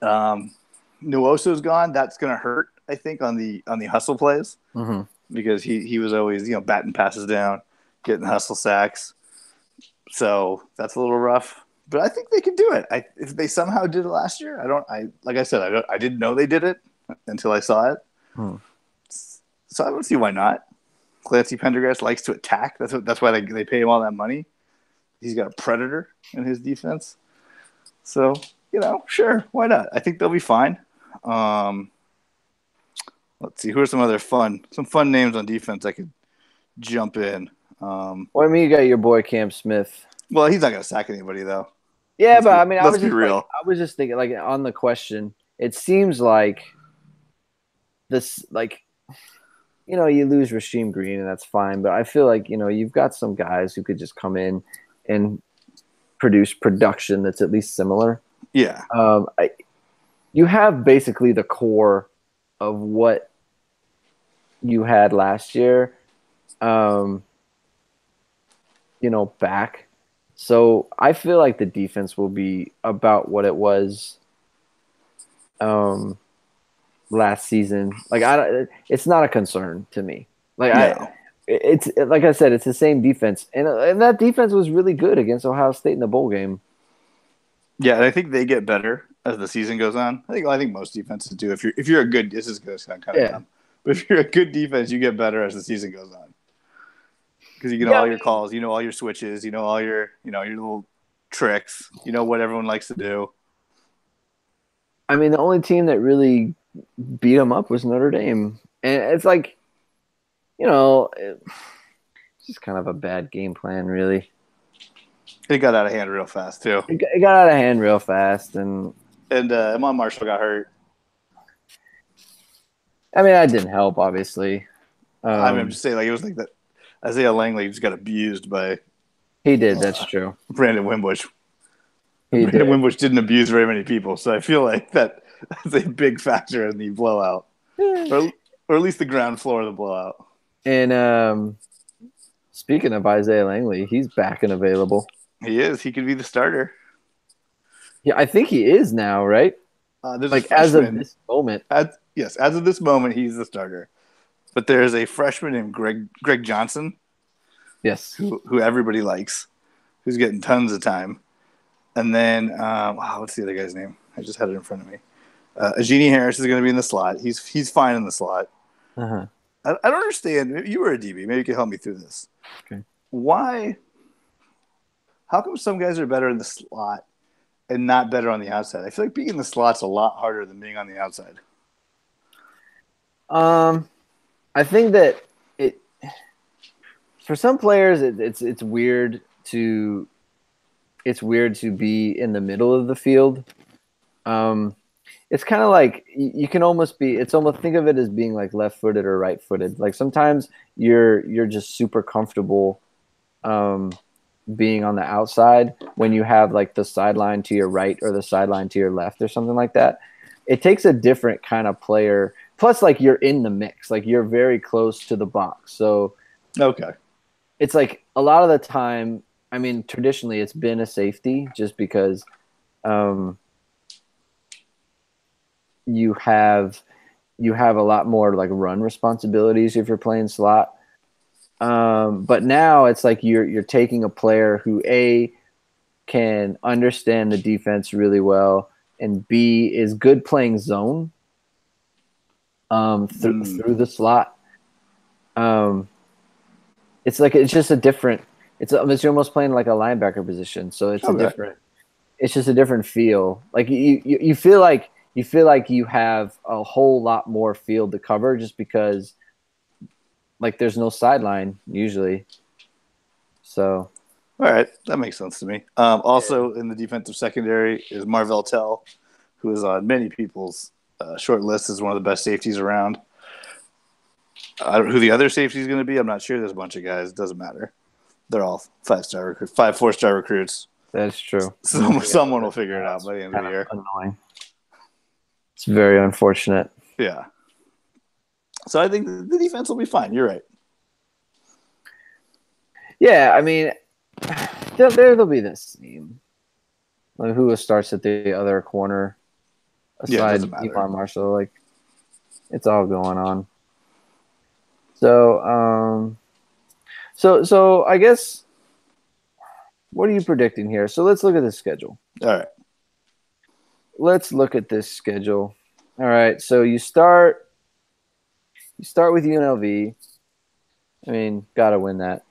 [SPEAKER 1] Nwosu's gone. That's going to hurt, I think, on the hustle plays, mm-hmm. because he was always, batting passes down, getting hustle sacks. So that's a little rough. But I think they can do it. If they somehow did it last year, like I said, I didn't know they did it until I saw it. So I don't see why not. Clancy Pendergrass likes to attack. That's why they pay him all that money. He's got a predator in his defense. So, sure, why not? I think they'll be fine. Let's see, who are some fun names on defense I could jump in?
[SPEAKER 2] Well, you got your boy Cam Smith.
[SPEAKER 1] Well, he's not going to sack anybody, though.
[SPEAKER 2] Yeah, let's be
[SPEAKER 1] real.
[SPEAKER 2] I was just thinking, like, on the question, it seems like this, like, you lose Rasheem Green, and that's fine. But I feel like, you've got some guys who could just come in and produce production that's at least similar.
[SPEAKER 1] Yeah.
[SPEAKER 2] You have basically the core of what you had last year, back. So I feel like the defense will be about what it was last season. Like, it's not a concern to me. Like, no. It's like I said, it's the same defense, and that defense was really good against Ohio State in the bowl game.
[SPEAKER 1] Yeah, and I think they get better as the season goes on. I think most defenses do. If you're a good, this is kind of dumb.
[SPEAKER 3] But if you're a good defense, you get better as the season goes on. Because you know all your calls, you know all your switches, you know all your your little tricks, you know what everyone likes to do.
[SPEAKER 2] I mean, the only team that really beat them up was Notre Dame, and it's like, it's just kind of a bad game plan, really.
[SPEAKER 3] It got out of hand real fast too.
[SPEAKER 2] It got out of hand real fast, and
[SPEAKER 3] Iman Marshall got hurt.
[SPEAKER 2] I mean, that didn't help, obviously.
[SPEAKER 3] I'm just saying, like it was like that. Isaiah Langley just got abused by.
[SPEAKER 2] He did. That's true.
[SPEAKER 3] Brandon Wimbush.
[SPEAKER 2] Brandon
[SPEAKER 3] Wimbush didn't abuse very many people, so I feel like that's a big factor in the blowout, or at least the ground floor of the blowout.
[SPEAKER 2] And speaking of Isaiah Langley, he's back and available.
[SPEAKER 3] He is. He could be the starter.
[SPEAKER 2] Yeah, I think he is now, right? As of this moment.
[SPEAKER 3] As of this moment, he's the starter. But there's a freshman named Greg Johnson.
[SPEAKER 2] Yes.
[SPEAKER 3] Who everybody likes, who's getting tons of time. And then, what's the other guy's name? I just had it in front of me. Ajini Harris is going to be in the slot. He's fine in the slot.
[SPEAKER 2] Uh-huh.
[SPEAKER 3] I don't understand. You were a DB. Maybe you can help me through this.
[SPEAKER 2] Okay.
[SPEAKER 3] Why? How come some guys are better in the slot and not better on the outside? I feel like being in the slot's a lot harder than being on the outside.
[SPEAKER 2] I think that for some players it's weird to be in the middle of the field. It's kind of like you can almost think of it as being like left-footed or right-footed. Like sometimes you're just super comfortable being on the outside when you have like the sideline to your right or the sideline to your left or something like that. It takes a different kind of player. Plus, like you're in the mix, like you're very close to the box. So,
[SPEAKER 3] okay,
[SPEAKER 2] it's like a lot of the time. I mean, traditionally, it's been a safety just because you have a lot more like run responsibilities if you're playing slot. But now it's like you're taking a player who A, can understand the defense really well, and B, is good playing zone through the slot. It's just a different. It's almost playing like a linebacker position, so it's It's just a different feel. Like you feel like you have a whole lot more field to cover just because, like, there's no sideline usually. So,
[SPEAKER 3] all right, that makes sense to me. Also, in the defensive secondary is Marvell Tell, who is on many people's short list as one of the best safeties around. Who the other safety is going to be, I'm not sure. There's a bunch of guys. It doesn't matter. They're all 4-star recruits.
[SPEAKER 2] That's true.
[SPEAKER 3] Someone will figure it out by the end of the year.
[SPEAKER 2] Annoying. It's very unfortunate.
[SPEAKER 3] Yeah. So I think the defense will be fine. You're right.
[SPEAKER 2] Yeah, I mean, there'll be this team. Like, who starts at the other corner aside Iman Marshall? Like, it's all going on. So, so I guess, what are you predicting here? So let's look at the schedule.
[SPEAKER 3] All right.
[SPEAKER 2] Let's look at this schedule. All right. So you start with UNLV. I mean, gotta win that.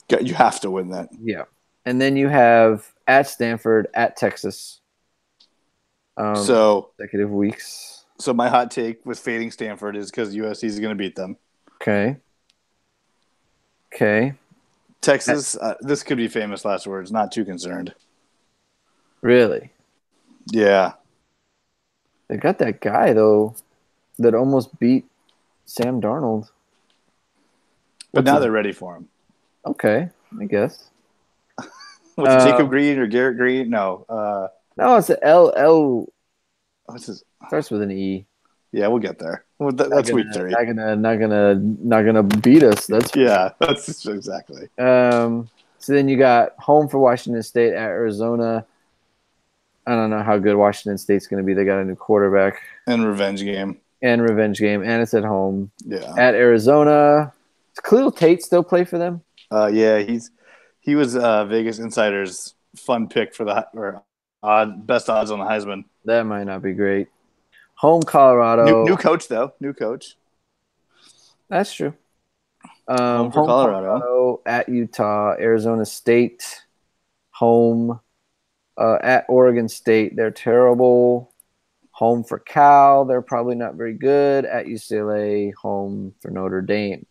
[SPEAKER 3] You have to win that.
[SPEAKER 2] Yeah. And then you have at Stanford, at Texas. Consecutive weeks.
[SPEAKER 3] So my hot take with fading Stanford is because USC is going to beat them.
[SPEAKER 2] Okay.
[SPEAKER 3] Texas, this could be famous last words. Not too concerned.
[SPEAKER 2] Really?
[SPEAKER 3] Yeah.
[SPEAKER 2] They got that guy, though, that almost beat Sam Darnold.
[SPEAKER 3] But now they're ready for him.
[SPEAKER 2] Okay, I guess.
[SPEAKER 3] What's Jacob Green or Garrett Green? No.
[SPEAKER 2] No, it's L.
[SPEAKER 3] What's his?
[SPEAKER 2] Starts with an E.
[SPEAKER 3] Yeah, we'll get there. Well, that's week 3.
[SPEAKER 2] Not gonna beat us. That's
[SPEAKER 3] exactly.
[SPEAKER 2] So then you got home for Washington State at Arizona. I don't know how good Washington State's going to be. They got a new quarterback.
[SPEAKER 3] And revenge game.
[SPEAKER 2] And it's at home.
[SPEAKER 3] Yeah.
[SPEAKER 2] At Arizona. Does Khalil Tate still play for them?
[SPEAKER 3] Yeah, he was Vegas Insider's fun pick for best odds on the Heisman.
[SPEAKER 2] That might not be great. Home Colorado.
[SPEAKER 3] New coach, though. New coach.
[SPEAKER 2] That's true.
[SPEAKER 3] Home for
[SPEAKER 2] Home
[SPEAKER 3] Colorado.
[SPEAKER 2] at Utah, Arizona State, home at Oregon State. They're terrible. Home for Cal. They're probably not very good. At UCLA, home for Notre Dame.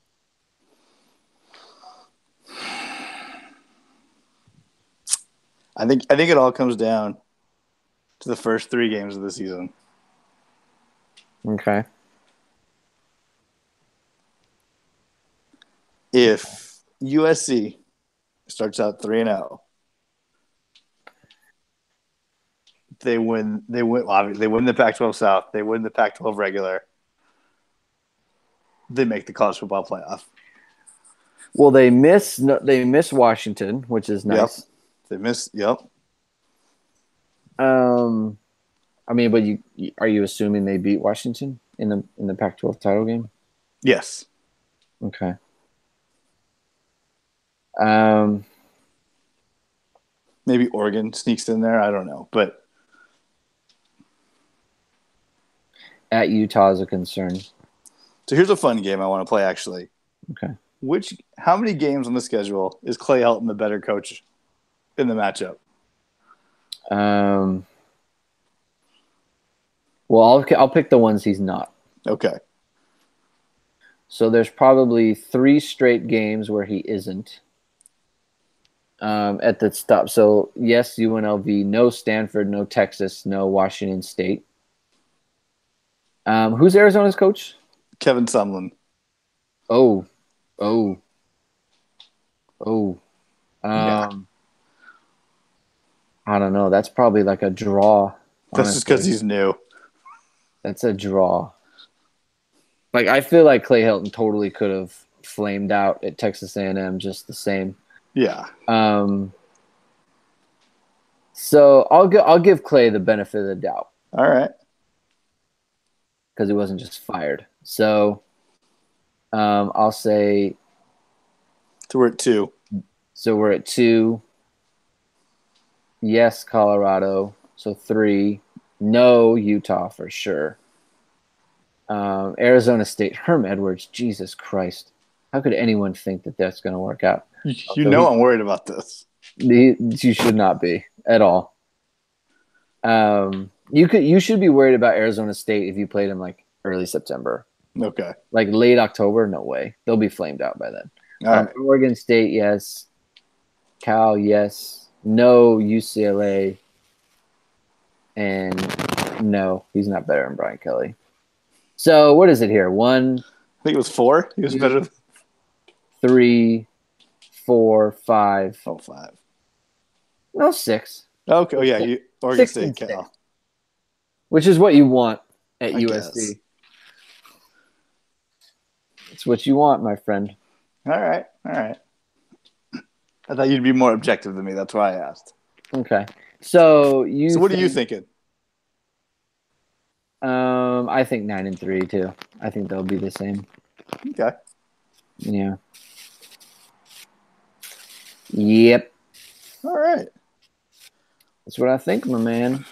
[SPEAKER 3] I think it all comes down to the first 3 games of the season.
[SPEAKER 2] Okay.
[SPEAKER 3] If USC starts out 3-0, they win the Pac-12 South, they win the Pac-12 regular, they make the college football playoff.
[SPEAKER 2] Well, they miss Washington, which is nice.
[SPEAKER 3] Yep. They miss. Yep.
[SPEAKER 2] I mean, but are you assuming they beat Washington in the Pac-12 title game?
[SPEAKER 3] Yes.
[SPEAKER 2] Okay.
[SPEAKER 3] Maybe Oregon sneaks in there. I don't know, but
[SPEAKER 2] at Utah is a concern.
[SPEAKER 3] So here's a fun game I want to play. Actually,
[SPEAKER 2] okay.
[SPEAKER 3] How many games on the schedule is Clay Helton the better coach in the matchup?
[SPEAKER 2] Well, I'll pick the ones he's not.
[SPEAKER 3] Okay.
[SPEAKER 2] So there's probably 3 straight games where he isn't. At the stop. So yes, UNLV, no Stanford, no Texas, no Washington State. Who's Arizona's coach?
[SPEAKER 3] Kevin Sumlin.
[SPEAKER 2] Oh.
[SPEAKER 3] Yeah.
[SPEAKER 2] I don't know. That's probably like a draw.
[SPEAKER 3] That's just because he's new.
[SPEAKER 2] That's a draw. Like, I feel like Clay Helton totally could have flamed out at Texas A&M just the same.
[SPEAKER 3] Yeah.
[SPEAKER 2] So I'll give Clay the benefit of the doubt.
[SPEAKER 3] All right.
[SPEAKER 2] Because he wasn't just fired. So I'll say.
[SPEAKER 3] So we're at 2.
[SPEAKER 2] So we're at 2. Yes, Colorado. So 3. No, Utah for sure. Arizona State. Herm Edwards. Jesus Christ. How could anyone think that that's going to work out?
[SPEAKER 3] I'm worried about this.
[SPEAKER 2] You should not be at all. You should be worried about Arizona State if you played them like early September.
[SPEAKER 3] Okay.
[SPEAKER 2] Like late October, no way. They'll be flamed out by then.
[SPEAKER 3] All right.
[SPEAKER 2] Oregon State, yes. Cal, yes. No, UCLA. And no, he's not better than Brian Kelly. So what is it here? 1.
[SPEAKER 3] I think it was 4. He was better than
[SPEAKER 2] 3, 4, 5.
[SPEAKER 3] Oh, 5.
[SPEAKER 2] No, 6.
[SPEAKER 3] Okay. Oh, yeah. Oregon State, Cal.
[SPEAKER 2] Which is what you want at USC.
[SPEAKER 3] Guess.
[SPEAKER 2] It's what you want, my friend.
[SPEAKER 3] All right. I thought you'd be more objective than me. That's why I asked.
[SPEAKER 2] Okay. So
[SPEAKER 3] what are you thinking?
[SPEAKER 2] I think 9-3 too. I think they'll be the same.
[SPEAKER 3] Okay.
[SPEAKER 2] Yeah. Yep.
[SPEAKER 3] All right.
[SPEAKER 2] That's what I think, my man.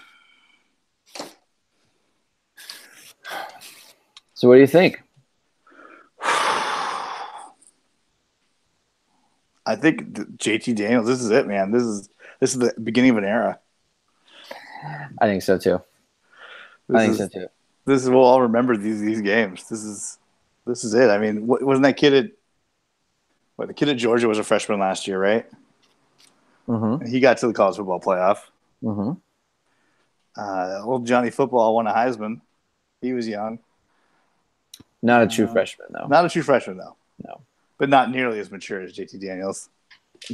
[SPEAKER 2] So what do you think?
[SPEAKER 3] I think JT Daniels, this is it, man. This is the beginning of an era.
[SPEAKER 2] I think so too.
[SPEAKER 3] This is we'll all remember these games. This is it. I mean, wasn't that kid the kid at Georgia was a freshman last year, right?
[SPEAKER 2] Mm-hmm.
[SPEAKER 3] And he got to the college football playoff.
[SPEAKER 2] Mm-hmm.
[SPEAKER 3] Old Johnny Football won a Heisman. He was young.
[SPEAKER 2] Not a true freshman, though.
[SPEAKER 3] Not a true freshman, though.
[SPEAKER 2] No.
[SPEAKER 3] But not nearly as mature as JT Daniels.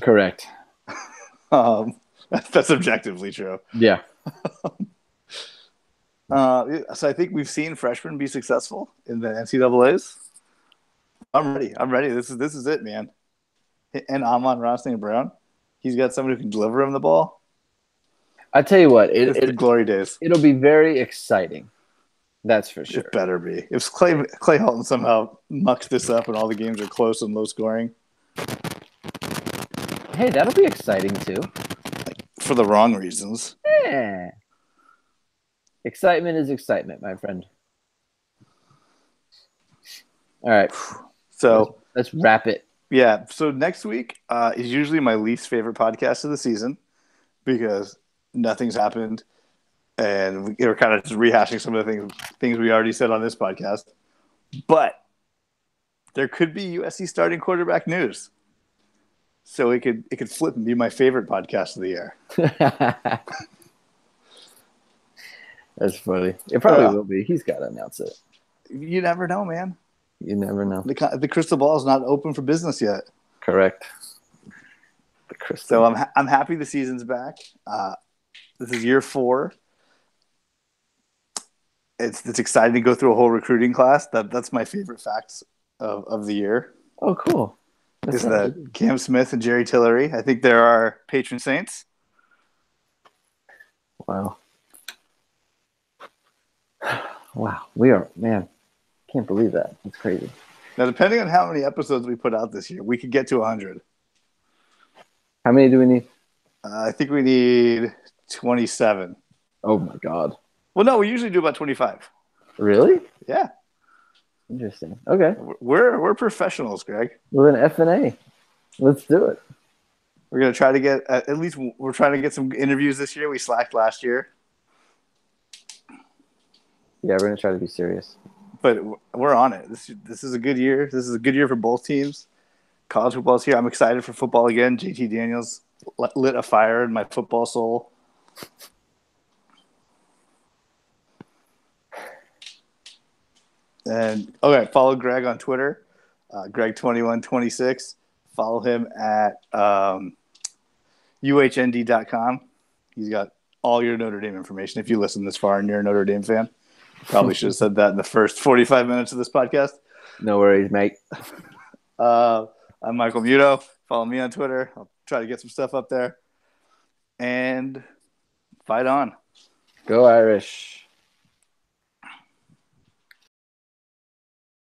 [SPEAKER 2] Correct.
[SPEAKER 3] That's objectively true.
[SPEAKER 2] Yeah.
[SPEAKER 3] So I think we've seen freshmen be successful in the NCAAs. I'm ready. This is it, man. And Amon-Ra St. Brown, he's got somebody who can deliver him the ball.
[SPEAKER 2] I tell you what,
[SPEAKER 3] it's the glory days.
[SPEAKER 2] It'll be very exciting. That's for sure.
[SPEAKER 3] It better be. If Clay Helton somehow mucks this up and all the games are close and low scoring.
[SPEAKER 2] Hey, that'll be exciting too.
[SPEAKER 3] For the wrong reasons.
[SPEAKER 2] Yeah. Excitement is excitement, my friend. All right.
[SPEAKER 1] So
[SPEAKER 2] let's wrap it.
[SPEAKER 1] Yeah. So next week is usually my least favorite podcast of the season because nothing's happened, and we're kind of just rehashing some of the things we already said on this podcast. But there could be USC starting quarterback news, so it could flip and be my favorite podcast of the year.
[SPEAKER 2] That's funny. It probably will be. He's got to announce it.
[SPEAKER 1] You never know, man.
[SPEAKER 2] You never know.
[SPEAKER 1] The crystal ball is not open for business yet.
[SPEAKER 2] Correct.
[SPEAKER 1] So I'm happy the season's back. This is year 4. It's exciting to go through a whole recruiting class. That's my favorite facts of the year.
[SPEAKER 2] Oh, cool.
[SPEAKER 1] Is that Cam Smith and Jerry Tillery? I think they're our patron saints.
[SPEAKER 2] Wow. Wow. We are, man. Can't believe that. That's crazy.
[SPEAKER 1] Now, depending on how many episodes we put out this year, we could get to 100.
[SPEAKER 2] How many do we need?
[SPEAKER 1] I think we need 27.
[SPEAKER 2] Oh, my God.
[SPEAKER 1] Well, no, we usually do about 25.
[SPEAKER 2] Really?
[SPEAKER 1] Yeah.
[SPEAKER 2] Interesting. Okay.
[SPEAKER 1] We're professionals, Greg.
[SPEAKER 2] Well, then F&A. Let's do it.
[SPEAKER 1] We're going to try to get, at least we're trying to get some interviews this year. We slacked last year.
[SPEAKER 2] Yeah, we're going to try to be serious.
[SPEAKER 1] But we're on it. This is a good year. This is a good year for both teams. College football's here. I'm excited for football again. JT Daniels lit a fire in my football soul. And okay, follow Greg on Twitter, Greg2126. Follow him at uhnd.com. He's got all your Notre Dame information. If you listen this far and you're a Notre Dame fan, probably should have said that in the first 45 minutes of this podcast.
[SPEAKER 2] No worries, mate.
[SPEAKER 1] I'm Michael Muto. Follow me on Twitter. I'll try to get some stuff up there. And fight on.
[SPEAKER 2] Go Irish.